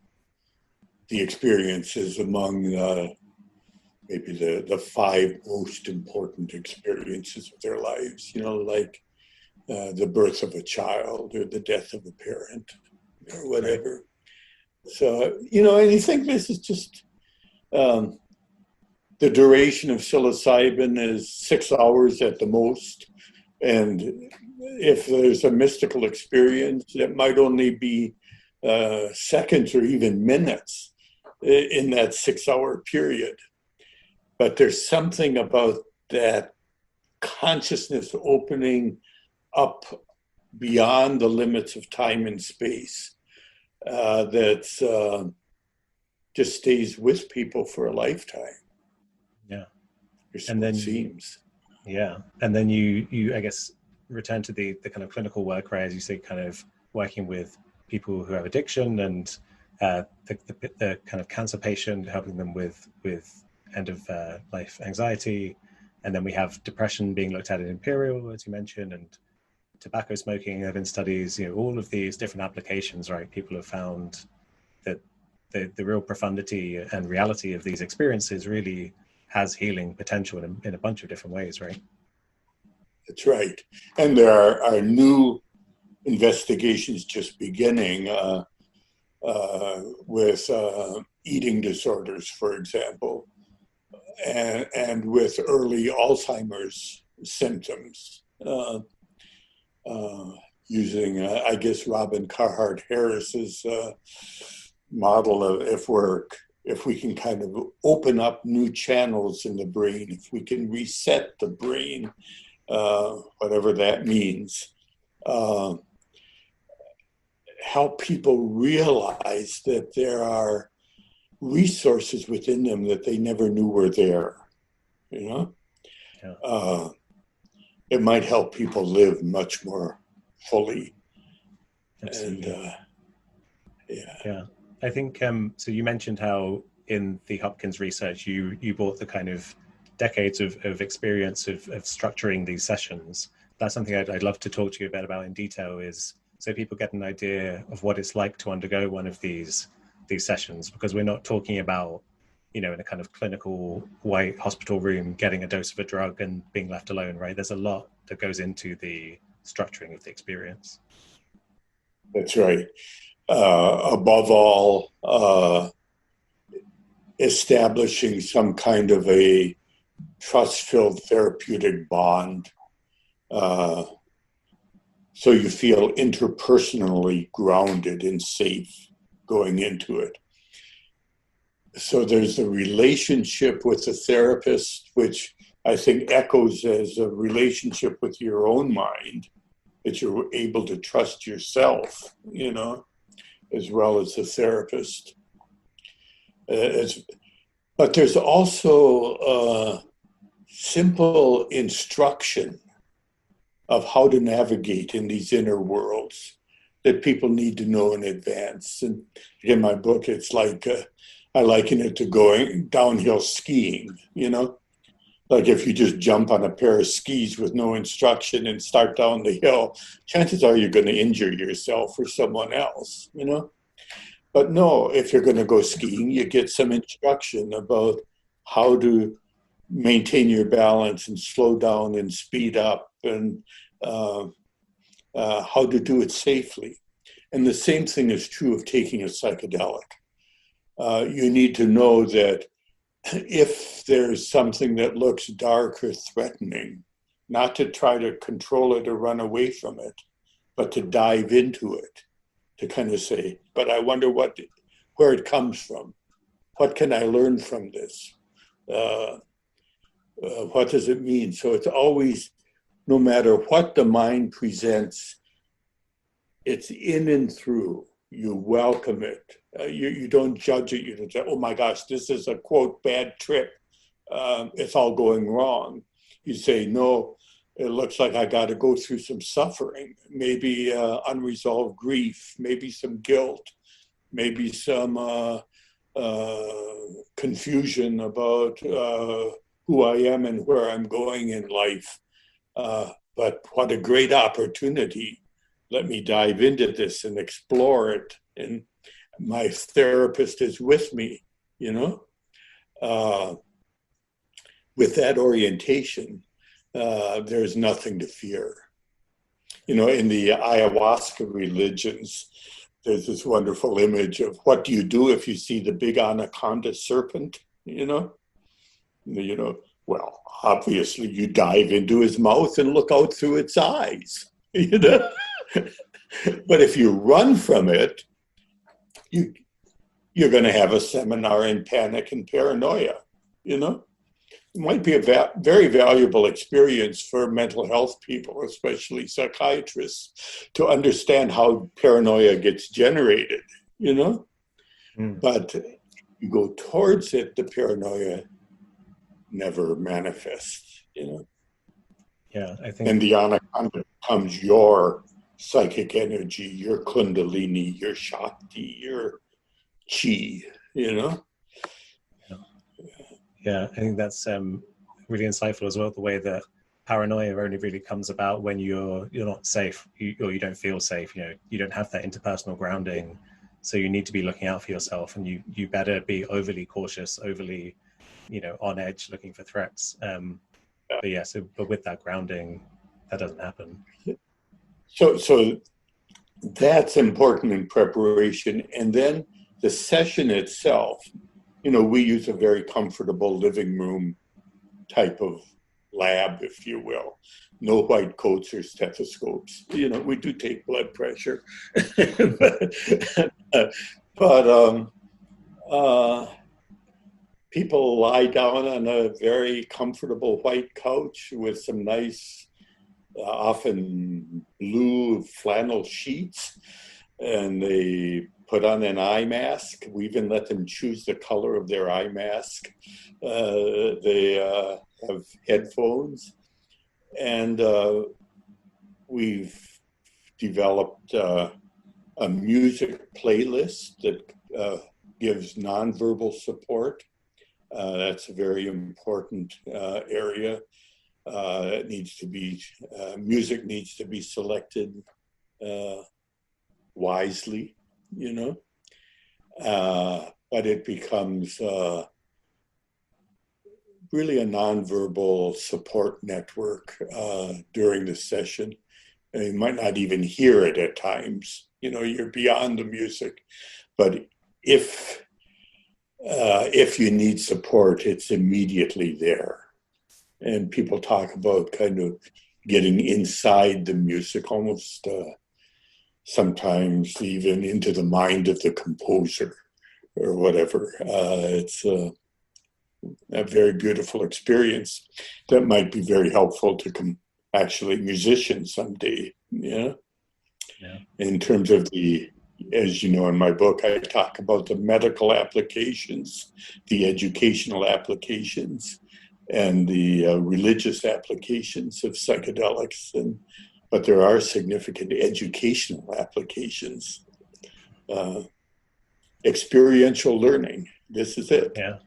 Speaker 3: the experiences among maybe the five most important experiences of their lives, like the birth of a child or the death of a parent or whatever. Right. So, and you think this is just, the duration of psilocybin is 6 hours at the most. And if there's a mystical experience, it might only be seconds or even minutes in that 6 hour period. But there's something about that consciousness opening up beyond the limits of time and space that just stays with people for a lifetime.
Speaker 2: Yeah.
Speaker 3: And then it seems.
Speaker 2: Yeah. And then you I guess, return to the kind of clinical work, right? As you say, kind of working with people who have addiction and the kind of cancer patient, helping them with end of life anxiety. And then we have depression being looked at in Imperial, as you mentioned, and tobacco smoking. There have been studies, all of these different applications, right? People have found that the real profundity and reality of these experiences really has healing potential in a bunch of different ways, right?
Speaker 3: That's right. And there are new investigations just beginning with eating disorders, for example, and with early Alzheimer's symptoms, using, I guess, Robin Carhart Harris's model of if we can kind of open up new channels in the brain, if we can reset the brain, whatever that means, help people realize that there are resources within them that they never knew were there, Yeah. It might help people live much more fully.
Speaker 2: Absolutely.
Speaker 3: And
Speaker 2: yeah. I think, so you mentioned how in the Hopkins research, you brought the kind of decades of experience of structuring these sessions. That's something I'd love to talk to you about in detail, is so people get an idea of what it's like to undergo one of these sessions, because we're not talking about, in a kind of clinical white hospital room, getting a dose of a drug and being left alone, right? There's a lot that goes into the structuring of the experience.
Speaker 3: That's right. Above all, establishing some kind of a trust-filled therapeutic bond, so you feel interpersonally grounded and safe going into it. So there's a relationship with the therapist, which I think echoes as a relationship with your own mind, that you're able to trust yourself, as well as the therapist. But there's also simple instruction of how to navigate in these inner worlds that people need to know in advance. And in my book, it's like, I liken it to going downhill skiing, Like if you just jump on a pair of skis with no instruction and start down the hill, chances are you're going to injure yourself or someone else, But no, if you're going to go skiing, you get some instruction about how to maintain your balance and slow down and speed up, and how to do it safely. And the same thing is true of taking a psychedelic. You need to know that if there's something that looks dark or threatening, not to try to control it or run away from it, but to dive into it, to kind of say, but I wonder where it comes from. What can I learn from this? What does it mean? So it's always, no matter what the mind presents, it's in and through. You welcome it. You don't judge it. You don't say, oh my gosh, this is a, quote, bad trip. It's all going wrong. You say, no, it looks like I got to go through some suffering, maybe unresolved grief, maybe some guilt, maybe some confusion about who I am and where I'm going in life. But what a great opportunity. Let me dive into this and explore it. And my therapist is with me, you know. With that orientation, there's nothing to fear. You know, in the ayahuasca religions, there's this wonderful image of what do you do if you see the big anaconda serpent, you know? Well, obviously you dive into his mouth and look out through its eyes, you know? But if you run from it, you're going to have a seminar in panic and paranoia, you know? It might be a very valuable experience for mental health people, especially psychiatrists, to understand how paranoia gets generated, you know? But you go towards it, the paranoia never manifests, you know?
Speaker 2: Yeah, I think.
Speaker 3: And the anaconda becomes your psychic energy, your kundalini, your shakti, your chi, you know?
Speaker 2: Yeah, I think that's really insightful as well. The way that paranoia only really comes about when you're not safe, or you don't feel safe. You know, you don't have that interpersonal grounding, so you need to be looking out for yourself, and you better be overly cautious, overly, on edge, looking for threats. But with that grounding, that doesn't happen.
Speaker 3: So that's important in preparation, and then the session itself. You know, we use a very comfortable living room type of lab, if you will. No white coats or stethoscopes. You know, we do take blood pressure. but people lie down on a very comfortable white couch with some nice, often blue flannel sheets, and they put on an eye mask. We even let them choose the color of their eye mask. They have headphones. And we've developed a music playlist that gives nonverbal support. That's a very important area. It needs to be, music needs to be selected wisely, you know, but it becomes really a nonverbal support network during the session. And you might not even hear it at times, you know, you're beyond the music. But if you need support, it's immediately there. And people talk about kind of getting inside the music, almost sometimes even into the mind of the composer or whatever. It's a very beautiful experience that might be very helpful to actually musicians someday. Yeah. In terms of as you know, in my book, I talk about the medical applications, the educational applications, and the religious applications of psychedelics. But there are significant educational applications. Experiential learning. This is it. Yeah.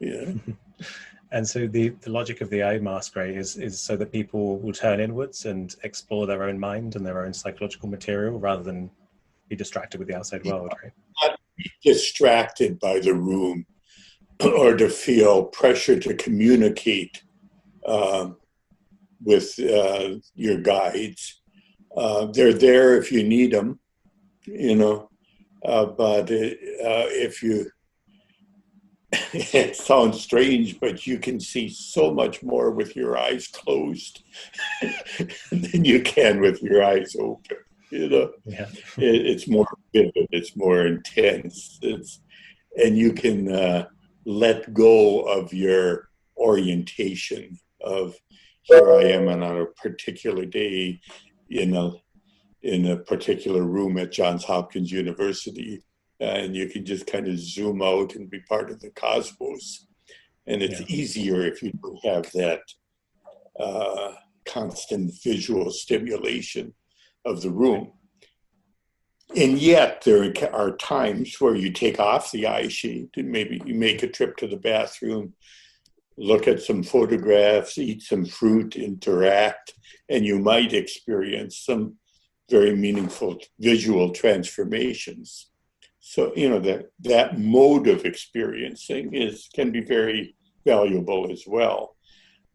Speaker 2: And so the logic of the eye mask, right, is so that people will turn inwards and explore their own mind and their own psychological material rather than be distracted with the outside world, right?
Speaker 3: Not be distracted by the room or to feel pressure to communicate with your guides. They're there if you need them, you know, but if you, it sounds strange, but you can see so much more with your eyes closed than you can with your eyes open, you know.
Speaker 2: Yeah.
Speaker 3: It's more vivid, it's more intense, and you can let go of your orientation of, here I am on a particular day in a particular room at Johns Hopkins University, and you can just kind of zoom out and be part of the cosmos. And it's easier if you don't have that constant visual stimulation of the room. And yet there are times where you take off the eye shade and maybe you make a trip to the bathroom, look at some photographs, eat some fruit, interact, and you might experience some very meaningful visual transformations. So, that mode of experiencing can be very valuable as well.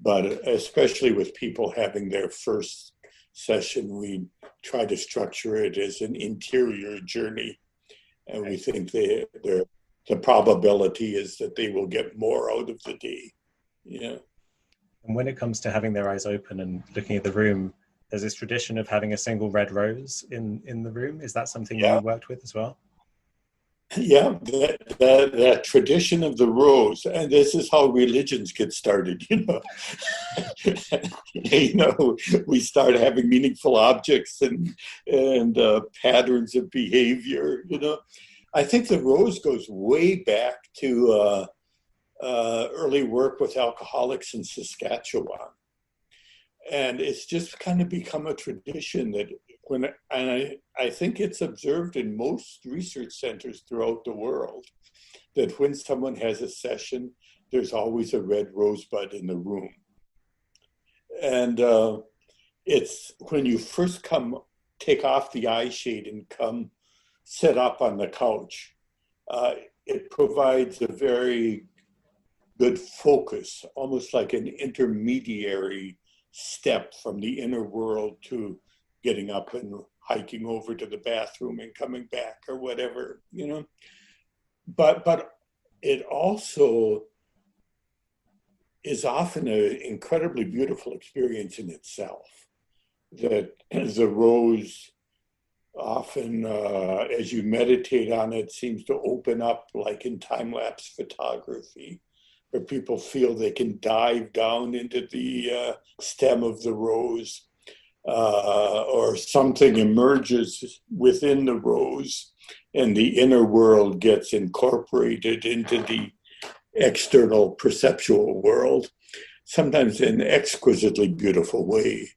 Speaker 3: But especially with people having their first session, we try to structure it as an interior journey. And we think the probability is that they will get more out of the day. Yeah.
Speaker 2: And when it comes to having their eyes open and looking at the room, there's this tradition of having a single red rose in the room. Is that something you worked with as well?
Speaker 3: Yeah, that tradition of the rose, and this is how religions get started. We start having meaningful objects and patterns of behavior. I think the rose goes way back to early work with alcoholics in Saskatchewan, and it's just kind of become a tradition that I think it's observed in most research centers throughout the world, that when someone has a session, there's always a red rosebud in the room. And it's when you first take off the eye shade and come sit up on the couch, it provides a very good focus, almost like an intermediary step from the inner world to getting up and hiking over to the bathroom and coming back or whatever, But it also is often an incredibly beautiful experience in itself. That the rose often, as you meditate on it, seems to open up like in time-lapse photography, where people feel they can dive down into the stem of the rose. Or something emerges within the rose and the inner world gets incorporated into the external perceptual world, sometimes in an exquisitely beautiful way.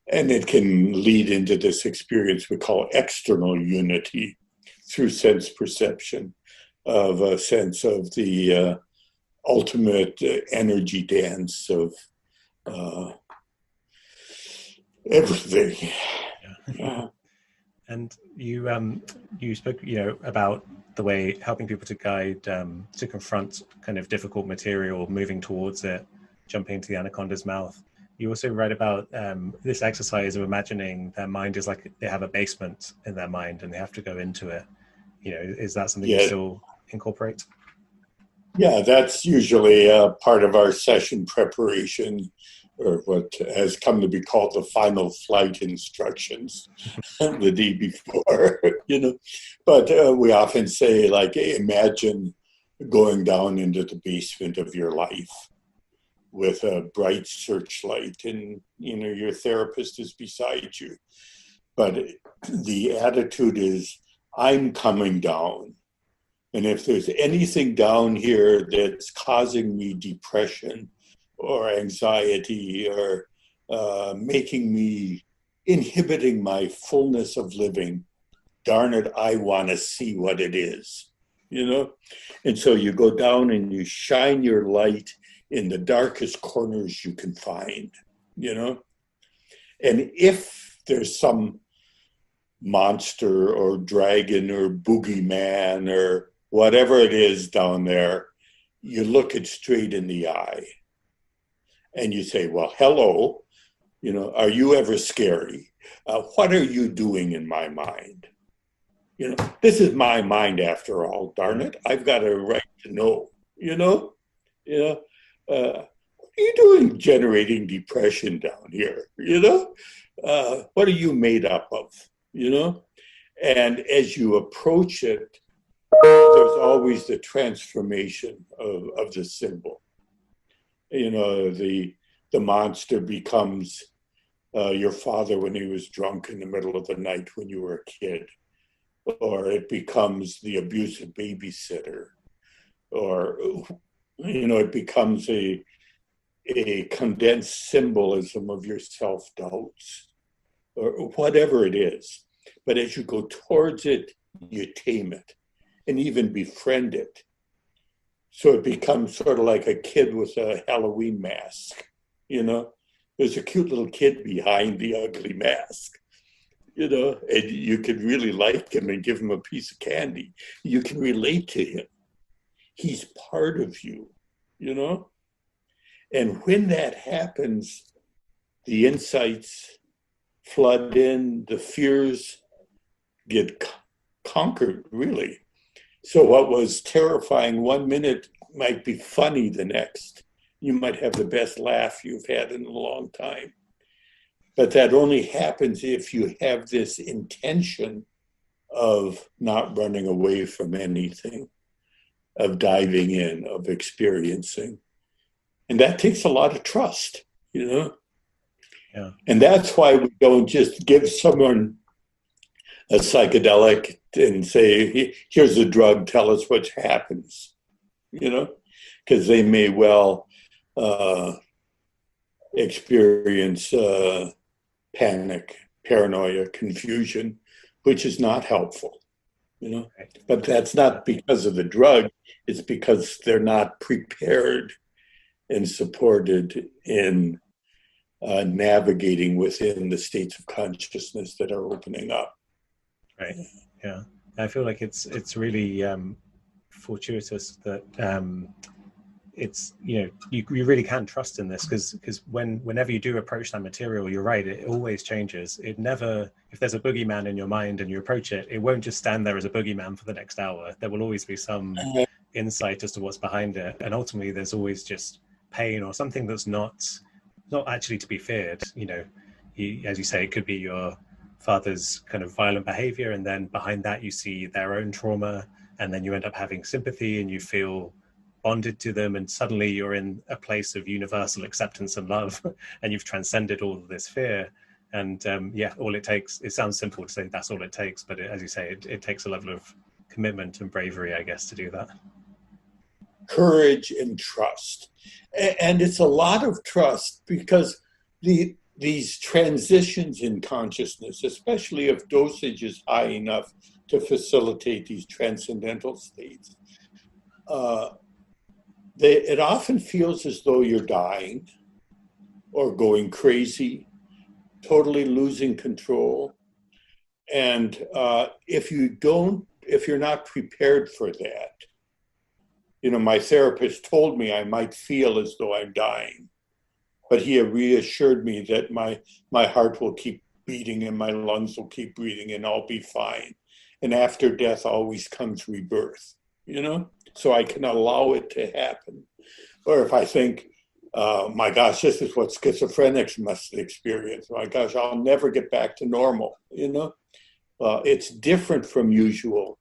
Speaker 3: And it can lead into this experience we call external unity through sense perception, of a sense of the ultimate energy dance of everything. Yeah.
Speaker 2: And you spoke, about the way helping people to guide, to confront kind of difficult material, moving towards it, jumping into the anaconda's mouth. You also write about this exercise of imagining their mind is like they have a basement in their mind and they have to go into it. Is that something you still incorporate?
Speaker 3: Yeah, that's usually part of our session preparation, or what has come to be called the final flight instructions the day before, But we often say, like, imagine going down into the basement of your life with a bright searchlight and, your therapist is beside you. But the attitude is, I'm coming down. And if there's anything down here that's causing me depression or anxiety or inhibiting my fullness of living, darn it, I want to see what it is, And so you go down and you shine your light in the darkest corners you can find, And if there's some monster or dragon or boogeyman or whatever it is down there, you look it straight in the eye and you say, well, hello, are you ever scary? What are you doing in my mind? This is my mind after all, darn it. I've got a right to know, what are you doing generating depression down here? What are you made up of? And as you approach it, there's always the transformation of the symbol. The monster becomes your father when he was drunk in the middle of the night when you were a kid, or it becomes the abusive babysitter, or it becomes a condensed symbolism of your self-doubts or whatever it is. But as you go towards it, you tame it and even befriend it. So it becomes sort of like a kid with a Halloween mask, you know? There's a cute little kid behind the ugly mask, you know, and you can really like him and give him a piece of candy. You can relate to him. He's part of you, you know? And when that happens, the insights flood in, the fears get conquered, really. So what was terrifying 1 minute might be funny the next. You might have the best laugh you've had in a long time. But that only happens if you have this intention of not running away from anything, of diving in, of experiencing. And that takes a lot of trust, you know?
Speaker 2: Yeah.
Speaker 3: And that's why we don't just give someone a psychedelic and say, here's a drug, tell us what happens, you know? Because they may well experience panic, paranoia, confusion, which is not helpful, you know? But that's not because of the drug, it's because they're not prepared and supported in navigating within the states of consciousness that are opening up.
Speaker 2: Right. Yeah. I feel like it's really fortuitous that it's, you know, you really can trust in this because whenever you do approach that material, you're right, it always changes. It never, if there's a boogeyman in your mind and you approach it, it won't just stand there as a boogeyman for the next hour. There will always be some insight as to what's behind it, and ultimately there's always just pain or something that's not actually to be feared. You know, as you say, it could be your father's kind of violent behavior, and then behind that you see their own trauma, and then you end up having sympathy and you feel bonded to them, and suddenly you're in a place of universal acceptance and love and you've transcended all of this fear. And all it takes, it sounds simple to say that's all it takes, but as you say, it takes a level of commitment and bravery, I guess, to do that.
Speaker 3: Courage and trust. And it's a lot of trust because these transitions in consciousness, especially if dosage is high enough to facilitate these transcendental states, it often feels as though you're dying or going crazy, totally losing control. And if you're not prepared for that, you know, my therapist told me I might feel as though I'm dying, but he reassured me that my heart will keep beating and my lungs will keep breathing and I'll be fine. And after death always comes rebirth, you know? So I can allow it to happen. Or if I think, my gosh, this is what schizophrenics must experience. My gosh, I'll never get back to normal, you know? It's different from usual,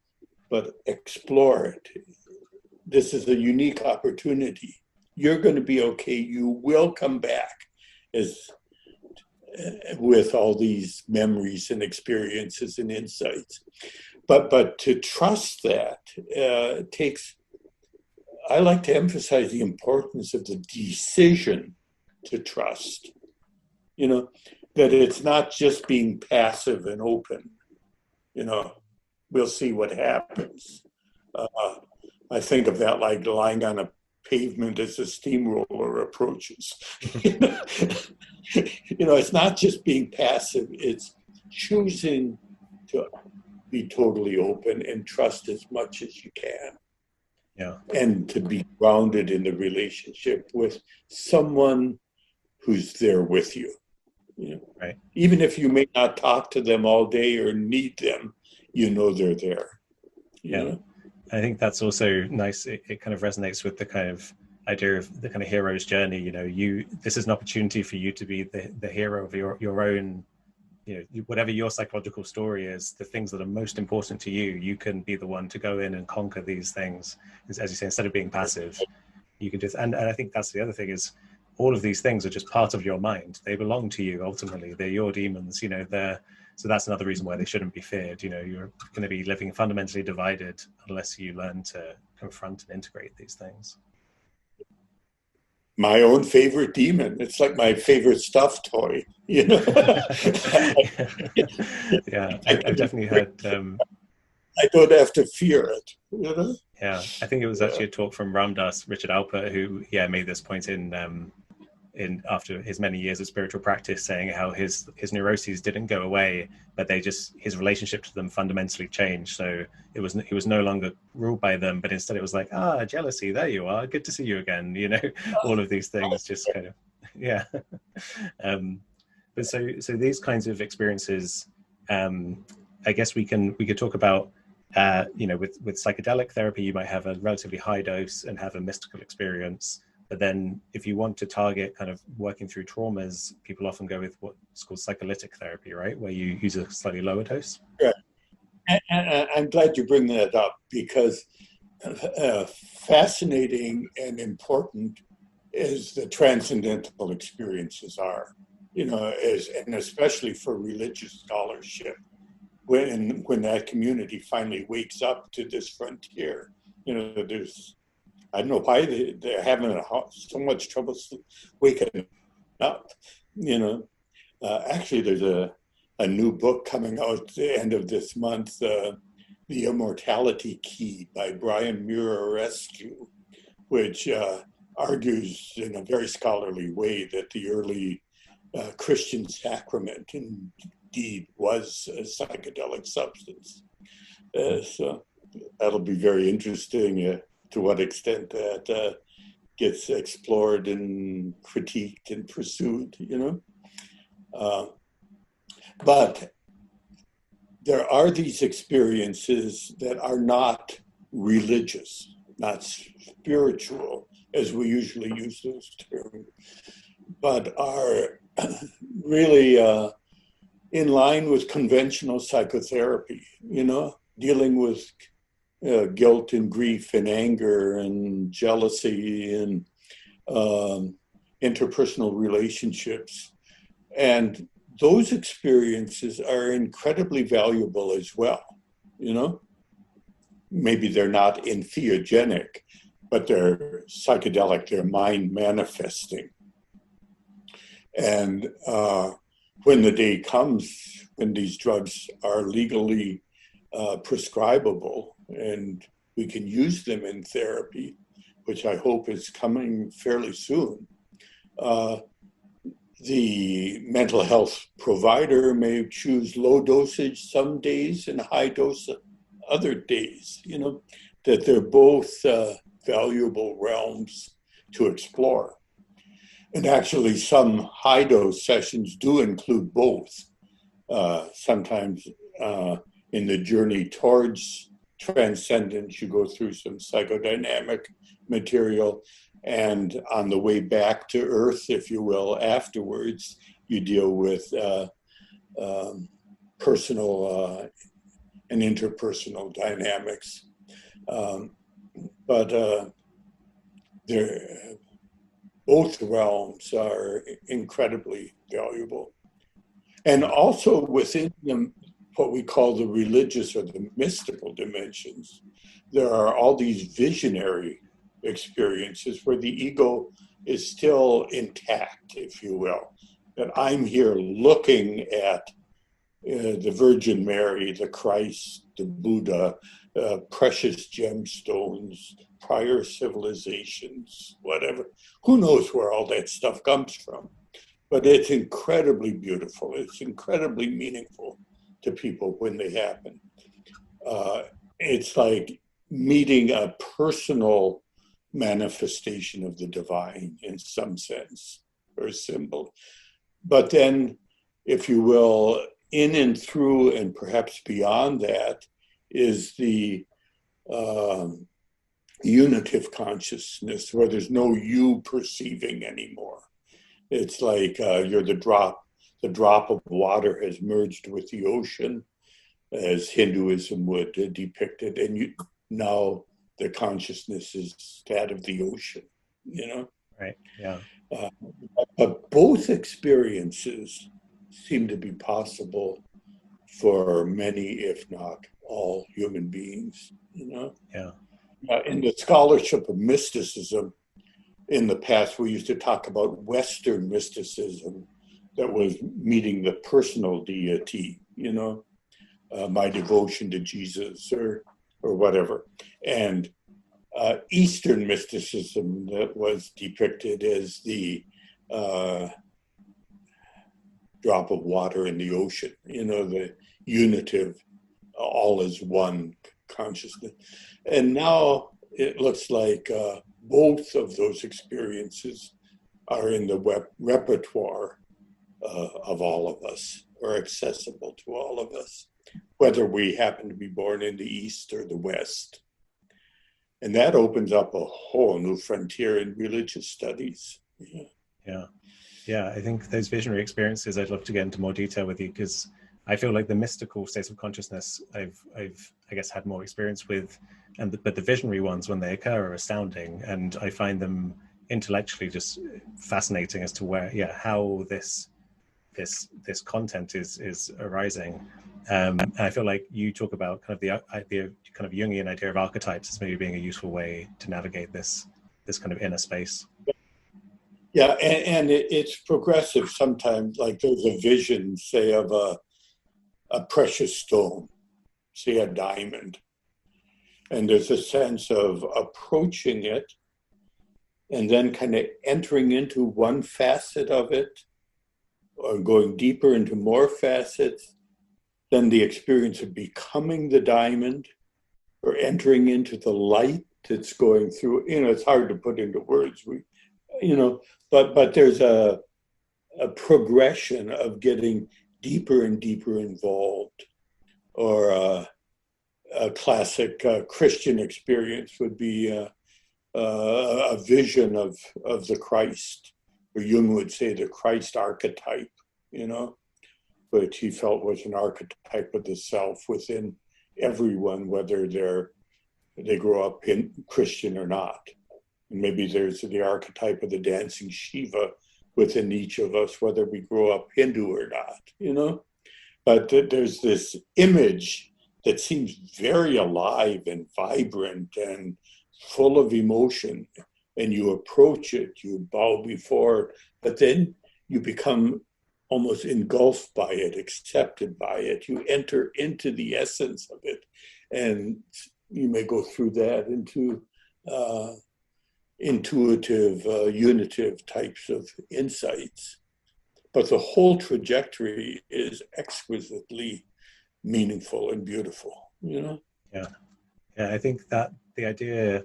Speaker 3: but explore it. This is a unique opportunity. You're going to be okay. You will come back with all these memories and experiences and insights. But to trust that takes, I like to emphasize the importance of the decision to trust. You know, that it's not just being passive and open. You know, we'll see what happens. I think of that like lying on a pavement as a steamroller approaches. You know, it's not just being passive, it's choosing to be totally open and trust as much as you can.
Speaker 2: Yeah.
Speaker 3: And to be grounded in the relationship with someone who's there with you. You know?
Speaker 2: Right.
Speaker 3: Even if you may not talk to them all day or need them, you know they're there. You know?
Speaker 2: I think that's also nice. It kind of resonates with the kind of idea of the kind of hero's journey. You know, this is an opportunity for you to be the hero of your own, you know, whatever your psychological story is, the things that are most important to you, you can be the one to go in and conquer these things. As you say, instead of being passive, you can just, and I think that's the other thing is all of these things are just part of your mind. They belong to you ultimately. They're your demons, you know, so that's another reason why they shouldn't be feared. You know, you're going to be living fundamentally divided unless you learn to confront and integrate these things.
Speaker 3: my own favorite demon. It's like my favorite stuffed toy, you know.
Speaker 2: Yeah, I've definitely heard.
Speaker 3: I don't have to fear it, you know.
Speaker 2: Yeah, I think it was actually a talk from Ramdas, Richard Alpert, who made this point in after his many years of spiritual practice, saying how his neuroses didn't go away, but his relationship to them fundamentally changed. So he was no longer ruled by them, but instead it was like, jealousy, there you are, good to see you again, you know. All of these things just kind of, yeah. But so these kinds of experiences, I guess we could talk about, you know, with psychedelic therapy, you might have a relatively high dose and have a mystical experience. But then if you want to target kind of working through traumas, people often go with what's called psycholytic therapy, right? Where you use a slightly lower dose.
Speaker 3: Yeah. And I'm glad you bring that up, because fascinating and important as the transcendental experiences are, you know, and especially for religious scholarship, when that community finally wakes up to this frontier, you know, I don't know why they're having so much trouble waking up, you know. Actually, there's a new book coming out at the end of this month, The Immortality Key by Brian Murarescu, which argues in a very scholarly way that the early Christian sacrament indeed was a psychedelic substance. So that'll be very interesting to what extent that gets explored and critiqued and pursued, you know. But there are these experiences that are not religious, not spiritual, as we usually use those terms, but are really in line with conventional psychotherapy, you know, dealing with guilt and grief and anger and jealousy and interpersonal relationships. And those experiences are incredibly valuable as well, you know. Maybe they're not entheogenic, but they're psychedelic, they're mind manifesting. And when the day comes when these drugs are legally prescribable and we can use them in therapy, which I hope is coming fairly soon, the mental health provider may choose low dosage some days and high dose other days, you know, that they're both valuable realms to explore. And actually some high dose sessions do include both. Sometimes in the journey towards transcendence, you go through some psychodynamic material, and on the way back to earth, if you will, afterwards, you deal with personal and interpersonal dynamics. But both realms are incredibly valuable. And also within them, what we call the religious or the mystical dimensions, there are all these visionary experiences where the ego is still intact, if you will. That I'm here looking at the Virgin Mary, the Christ, the Buddha, precious gemstones, prior civilizations, whatever. Who knows where all that stuff comes from? But it's incredibly beautiful. It's incredibly meaningful to people when they happen. It's like meeting a personal manifestation of the divine in some sense, or symbol. But then, if you will, in and through and perhaps beyond that is the unitive consciousness, where there's no you perceiving anymore. It's like you're the drop of water has merged with the ocean, as Hinduism would depict it, and now the consciousness is that of the ocean, you know?
Speaker 2: Right, yeah.
Speaker 3: But both experiences seem to be possible for many, if not all, human beings, you know?
Speaker 2: Yeah.
Speaker 3: In the scholarship of mysticism, in the past, we used to talk about Western mysticism that was meeting the personal deity, my devotion to Jesus or whatever. And Eastern mysticism that was depicted as the drop of water in the ocean, the unitive, all is one consciousness. And now it looks like both of those experiences are in the repertoire of all of us, or accessible to all of us, whether we happen to be born in the East or the West. And that opens up a whole new frontier in religious studies.
Speaker 2: Yeah. I think those visionary experiences, I'd love to get into more detail with you, because I feel like the mystical states of consciousness I've I guess had more experience with, but the visionary ones, when they occur, are astounding, and I find them intellectually just fascinating as to how this content is arising. And I feel like you talk about kind of the kind of Jungian idea of archetypes as maybe being a useful way to navigate this kind of inner space.
Speaker 3: Yeah, and it's progressive sometimes. Like there's a vision, say, of a precious stone, say a diamond, and there's a sense of approaching it and then kind of entering into one facet of it, or going deeper into more facets, then the experience of becoming the diamond, or entering into the light that's going through. It's hard to put into words. But there's a progression of getting deeper and deeper involved. Or a classic Christian experience would be a vision of the Christ, or Jung would say the Christ archetype, which he felt was an archetype of the self within everyone, whether they grow up in Christian or not. And maybe there's the archetype of the dancing Shiva within each of us, whether we grow up Hindu or not, But there's this image that seems very alive and vibrant and full of emotion, and you approach it, you bow before it, but then you become almost engulfed by it, accepted by it. You enter into the essence of it, and you may go through that into intuitive, unitive types of insights. But the whole trajectory is exquisitely meaningful and beautiful,
Speaker 2: Yeah, I think that the idea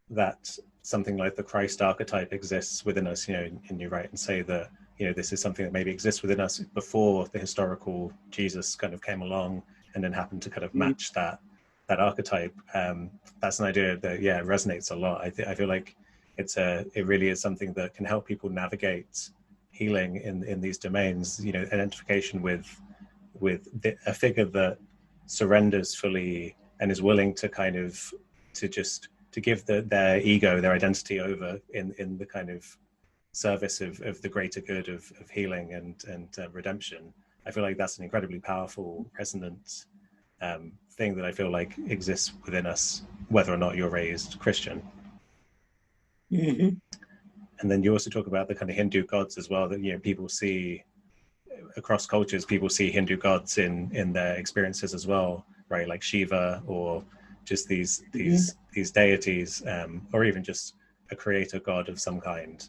Speaker 2: that something like the Christ archetype exists within us, and you write and say that, this is something that maybe exists within us before the historical Jesus kind of came along and then happened to kind of match that archetype. That's an idea that, resonates a lot. I feel like it really is something that can help people navigate healing in these domains, identification with a figure that surrenders fully and is willing to kind of to give their ego, their identity over in the kind of service of the greater good of healing and redemption. I feel like that's an incredibly powerful, resonant thing that I feel like exists within us, whether or not you're raised Christian.
Speaker 3: Mm-hmm.
Speaker 2: And then you also talk about the kind of Hindu gods as well, that people see across cultures. People see Hindu gods in their experiences as well, right? Like Shiva, or just these deities, or even just a creator god of some kind.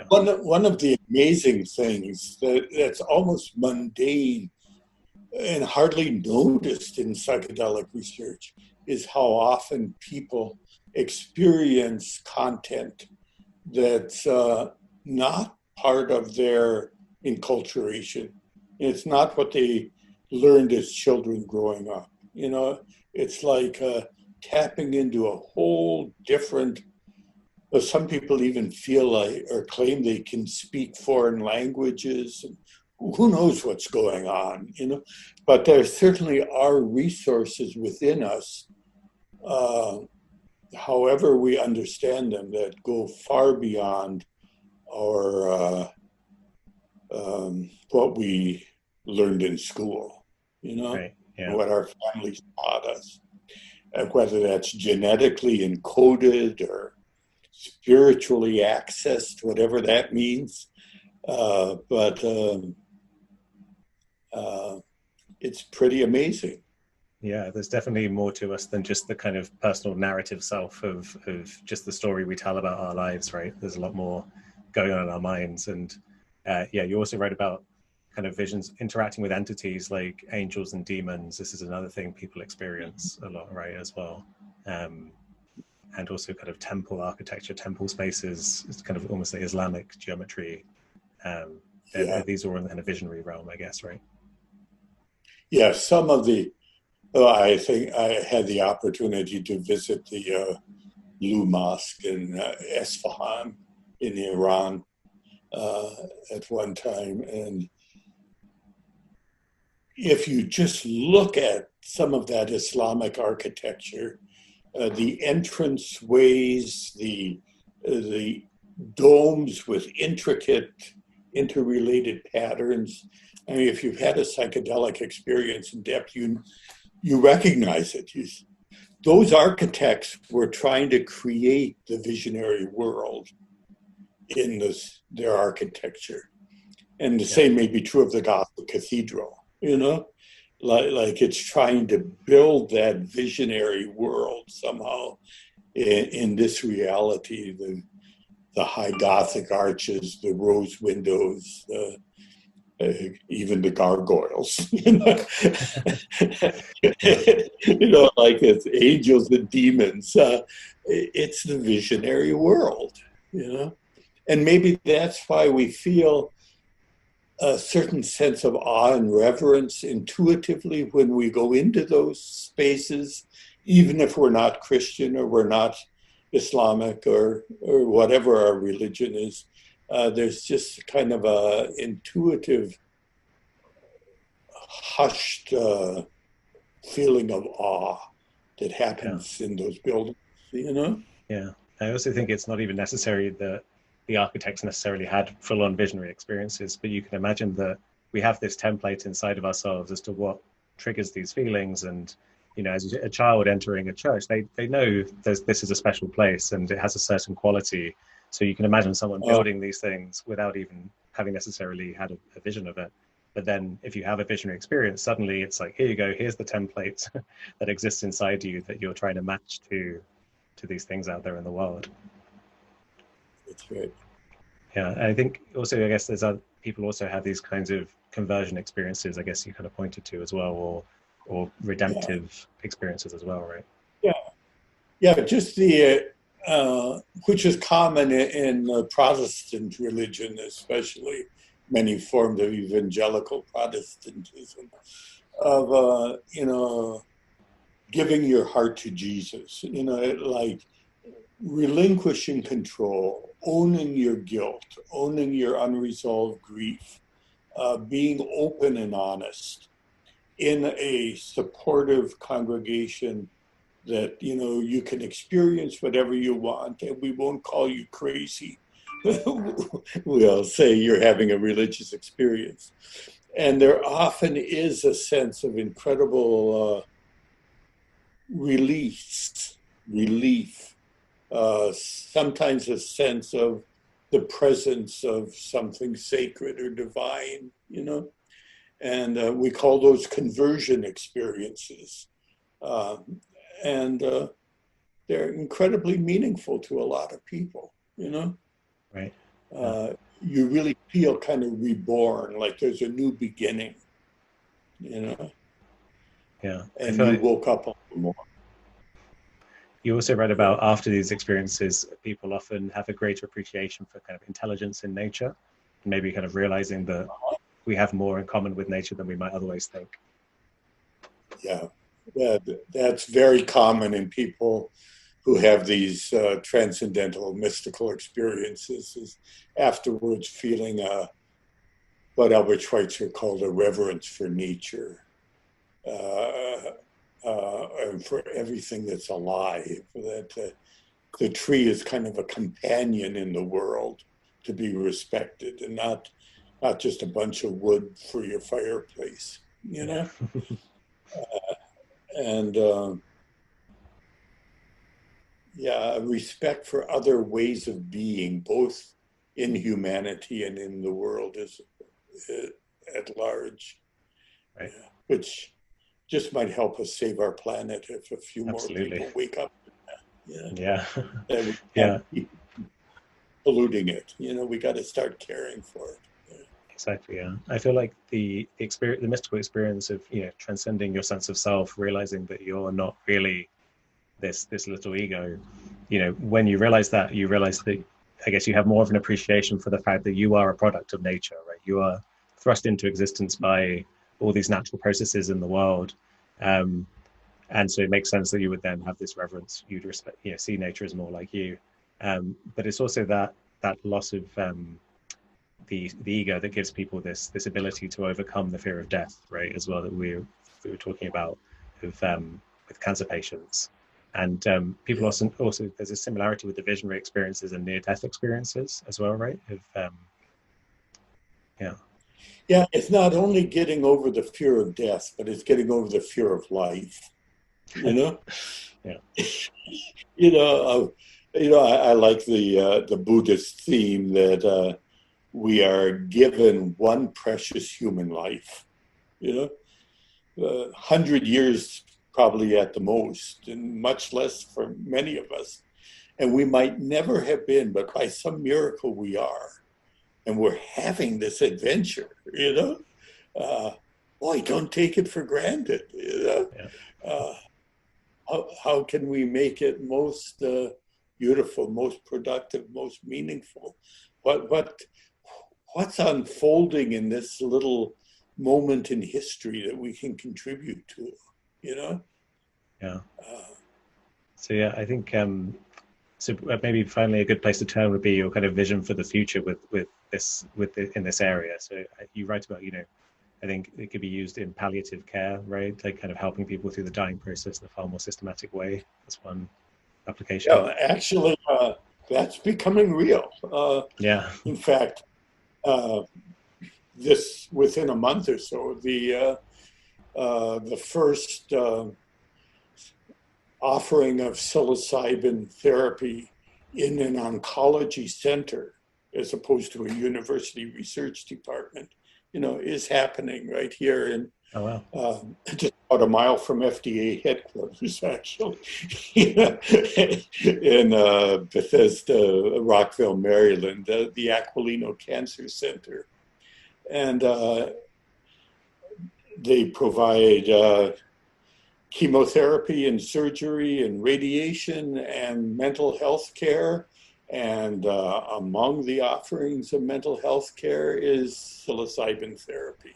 Speaker 3: One of the amazing things that's almost mundane and hardly noticed in psychedelic research is how often people experience content that's not part of their enculturation. It's not what they learned as children growing up. It's like tapping into a whole different. Some people even feel like, or claim they can speak foreign languages. Who knows what's going on, But there certainly are resources within us, however we understand them, that go far beyond our what we learned in school,
Speaker 2: Right. Yeah.
Speaker 3: What our families taught us, whether that's genetically encoded or spiritually accessed, whatever that means. But it's pretty amazing.
Speaker 2: Yeah, there's definitely more to us than just the kind of personal narrative self of just the story we tell about our lives, right? There's a lot more going on in our minds. And yeah, you also wrote about kind of visions interacting with entities like angels and demons. This is another thing people experience a lot, right, as well. And also kind of temple architecture, temple spaces, it's kind of almost like Islamic geometry. These are all in a visionary realm, I guess, right?
Speaker 3: Yeah, some of the, I think I had the opportunity to visit the Blue Mosque in Esfahan in Iran at one time. And if you just look at some of that Islamic architecture, the entrance ways, the domes with intricate, interrelated patterns. I mean, if you've had a psychedelic experience in depth, you recognize it. Those architects were trying to create the visionary world in their architecture. And the same may be true of the Gothic Cathedral, you know? Like it's trying to build that visionary world somehow in this reality, the high Gothic arches, the rose windows, even the gargoyles, you know, you know, like it's angels and demons. It's the visionary world, you know, and maybe that's why we feel a certain sense of awe and reverence intuitively when we go into those spaces, even if we're not Christian or we're not Islamic or whatever our religion is. There's just kind of a intuitive, hushed feeling of awe that happens in those buildings, you know?
Speaker 2: Yeah. I also think it's not even necessary that the architects necessarily had full-on visionary experiences, but you can imagine that we have this template inside of ourselves as to what triggers these feelings. And, you know, as a child entering a church, they know this is a special place and it has a certain quality. So you can imagine someone building these things without even having necessarily had a vision of it. But then if you have a visionary experience, suddenly it's like, here you go, here's the template that exists inside you that you're trying to match to these things out there in the world.
Speaker 3: That's right.
Speaker 2: Yeah, and I think also, I guess there's other people also have these kinds of conversion experiences, I guess you kind of pointed to as well, or redemptive experiences as well, right?
Speaker 3: Yeah, just which is common in Protestant religion, especially many forms of evangelical Protestantism, of, you know, giving your heart to Jesus, you know, like relinquishing control, owning your guilt, owning your unresolved grief, being open and honest in a supportive congregation that, you know, you can experience whatever you want and we won't call you crazy. We'll say you're having a religious experience. And there often is a sense of incredible relief, sometimes a sense of the presence of something sacred or divine, you know, and we call those conversion experiences. And they're incredibly meaningful to a lot of people, you know.
Speaker 2: Right.
Speaker 3: You really feel kind of reborn, like there's a new beginning, you know.
Speaker 2: Yeah.
Speaker 3: And you woke up a little more.
Speaker 2: You also read about after these experiences, people often have a greater appreciation for kind of intelligence in nature, and maybe kind of realizing that we have more in common with nature than we might otherwise think.
Speaker 3: Yeah, that's very common in people who have these transcendental mystical experiences, is afterwards feeling what Albert Schweitzer called a reverence for nature. And for everything that's alive, that the tree is kind of a companion in the world to be respected, and not just a bunch of wood for your fireplace, you know. And a respect for other ways of being, both in humanity and in the world at large,
Speaker 2: Right.
Speaker 3: which just might help us save our planet if a few
Speaker 2: Absolutely.
Speaker 3: more people wake up.
Speaker 2: Yeah.
Speaker 3: That we
Speaker 2: Yeah.
Speaker 3: can't keep polluting it. We got to start caring for it.
Speaker 2: Exactly. Yeah, I feel like the experience, the mystical experience of transcending your sense of self, realizing that you're not really this little ego. When you realize that, I guess you have more of an appreciation for the fact that you are a product of nature, right? You are thrust into existence by all these natural processes in the world, and so it makes sense that you would then have this reverence. You'd respect, see nature as more like you. But it's also that loss of the ego that gives people this ability to overcome the fear of death, right? As well, that we were talking about with cancer patients. And people also there's a similarity with the visionary experiences and near-death experiences as well, right?
Speaker 3: Yeah, it's not only getting over the fear of death, but it's getting over the fear of life.
Speaker 2: Yeah.
Speaker 3: I like the Buddhist theme that we are given one precious human life. 100 years probably at the most, and much less for many of us. And we might never have been, but by some miracle we are. And we're having this adventure, boy, don't take it for granted,
Speaker 2: Yeah.
Speaker 3: How can we make it most beautiful, most productive, most meaningful? What's unfolding in this little moment in history that we can contribute to,
Speaker 2: Yeah. So yeah, I think so maybe finally a good place to turn would be your kind of vision for the future in this area. So you write about, I think it could be used in palliative care, right? Like kind of helping people through the dying process in a far more systematic way. That's one application.
Speaker 3: Yeah, actually, that's becoming real.
Speaker 2: Yeah.
Speaker 3: In fact, this within a month or so, the first offering of psilocybin therapy in an oncology center, as opposed to a university research department, is happening right here in just about a mile from FDA headquarters, actually, in Bethesda, Rockville, Maryland, the Aquilino Cancer Center. And they provide chemotherapy and surgery and radiation and mental health care. And among the offerings of mental health care is psilocybin therapy,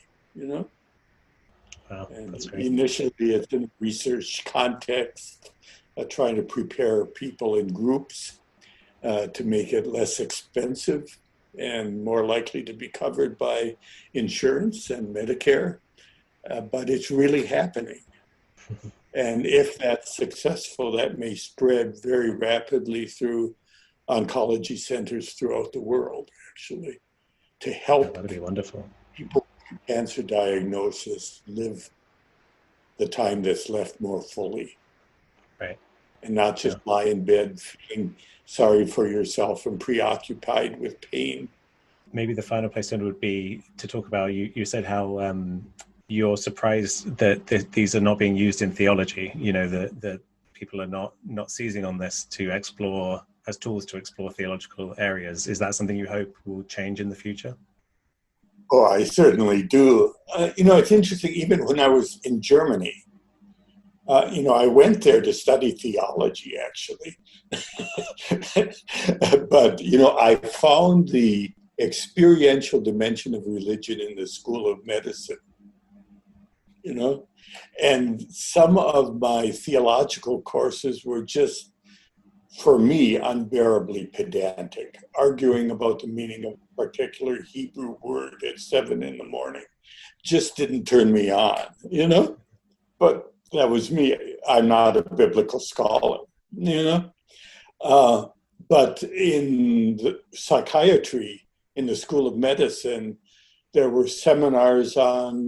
Speaker 2: Wow,
Speaker 3: and
Speaker 2: that's great.
Speaker 3: Initially it's in a research context, trying to prepare people in groups to make it less expensive and more likely to be covered by insurance and Medicare. But it's really happening. And if that's successful, that may spread very rapidly through oncology centers throughout the world, actually, to help
Speaker 2: That'd be wonderful.
Speaker 3: People with cancer diagnosis live the time that's left more fully.
Speaker 2: Right.
Speaker 3: And not just lie in bed feeling sorry for yourself and preoccupied with pain.
Speaker 2: Maybe the final place then would be to talk about, you said how you're surprised that these are not being used in theology, that people are not seizing on this to explore as tools to explore theological areas. Is that something you hope will change in the future?
Speaker 3: Oh, I certainly do. It's interesting, even when I was in Germany, I went there to study theology, actually. But, I found the experiential dimension of religion in the School of Medicine, and some of my theological courses were just, for me, unbearably pedantic, arguing about the meaning of a particular Hebrew word at 7 a.m. just didn't turn me on, but that was me. I'm not a biblical scholar, but in the psychiatry, in the School of Medicine, there were seminars on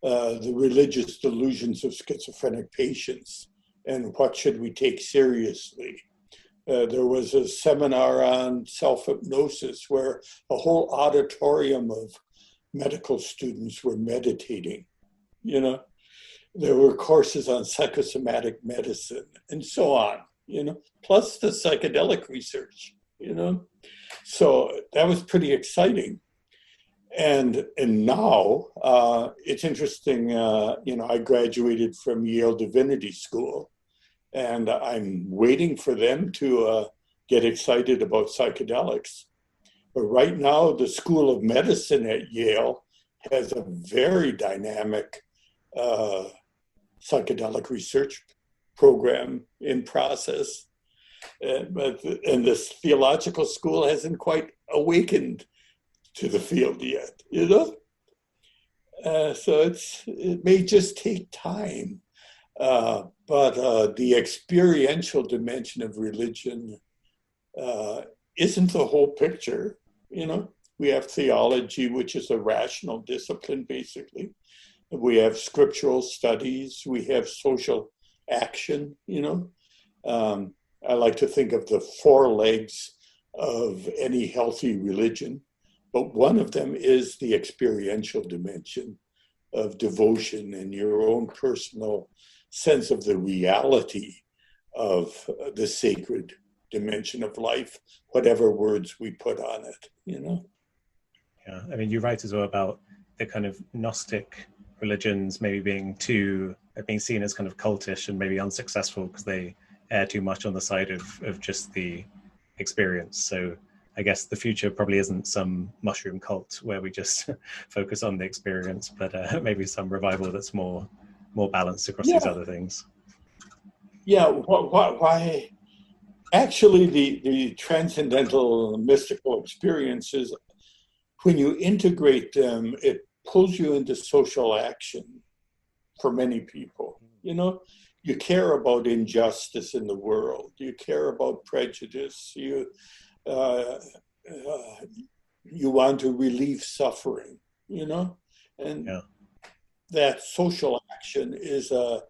Speaker 3: the religious delusions of schizophrenic patients and what should we take seriously. There was a seminar on self-hypnosis where a whole auditorium of medical students were meditating. You know, there were courses on psychosomatic medicine and so on, you know, plus the psychedelic research, you know. So that was pretty exciting. And now it's interesting, you know, I graduated from Yale Divinity School, and I'm waiting for them to get excited about psychedelics. But right now, the School of Medicine at Yale has a very dynamic psychedelic research program in process. And this theological school hasn't quite awakened to the field yet, you know? So it may just take time. But the experiential dimension of religion isn't the whole picture, you know? We have theology, which is a rational discipline, basically. We have scriptural studies. We have social action, you know? I like to think of the four legs of any healthy religion, but one of them is the experiential dimension of devotion and your own personal sense of the reality of the sacred dimension of life, whatever words we put on it, you know?
Speaker 2: Yeah, I mean, you write as well about the kind of Gnostic religions maybe being seen as kind of cultish and maybe unsuccessful because they err too much on the side of just the experience. So I guess the future probably isn't some mushroom cult where we just focus on the experience, but maybe some revival that's more balanced across these other things.
Speaker 3: Yeah, why? Actually, the transcendental mystical experiences, when you integrate them, it pulls you into social action for many people. You know, you care about injustice in the world. You care about prejudice. You want to relieve suffering, you know? And that social action is a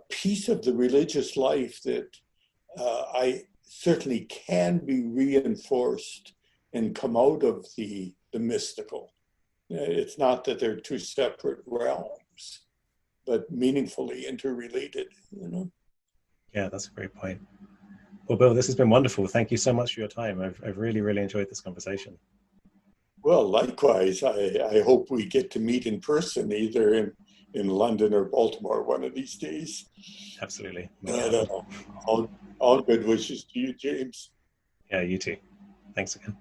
Speaker 3: piece of the religious life that I certainly can be reinforced and come out of the mystical. It's not that they're two separate realms, but meaningfully interrelated, you know?
Speaker 2: Yeah, that's a great point. Well, Bill, this has been wonderful. Thank you so much for your time. I've really, really enjoyed this conversation.
Speaker 3: Well, likewise, I hope we get to meet in person, either in London or Baltimore one of these days.
Speaker 2: Absolutely.
Speaker 3: All good wishes to you, James.
Speaker 2: Yeah, you too. Thanks again.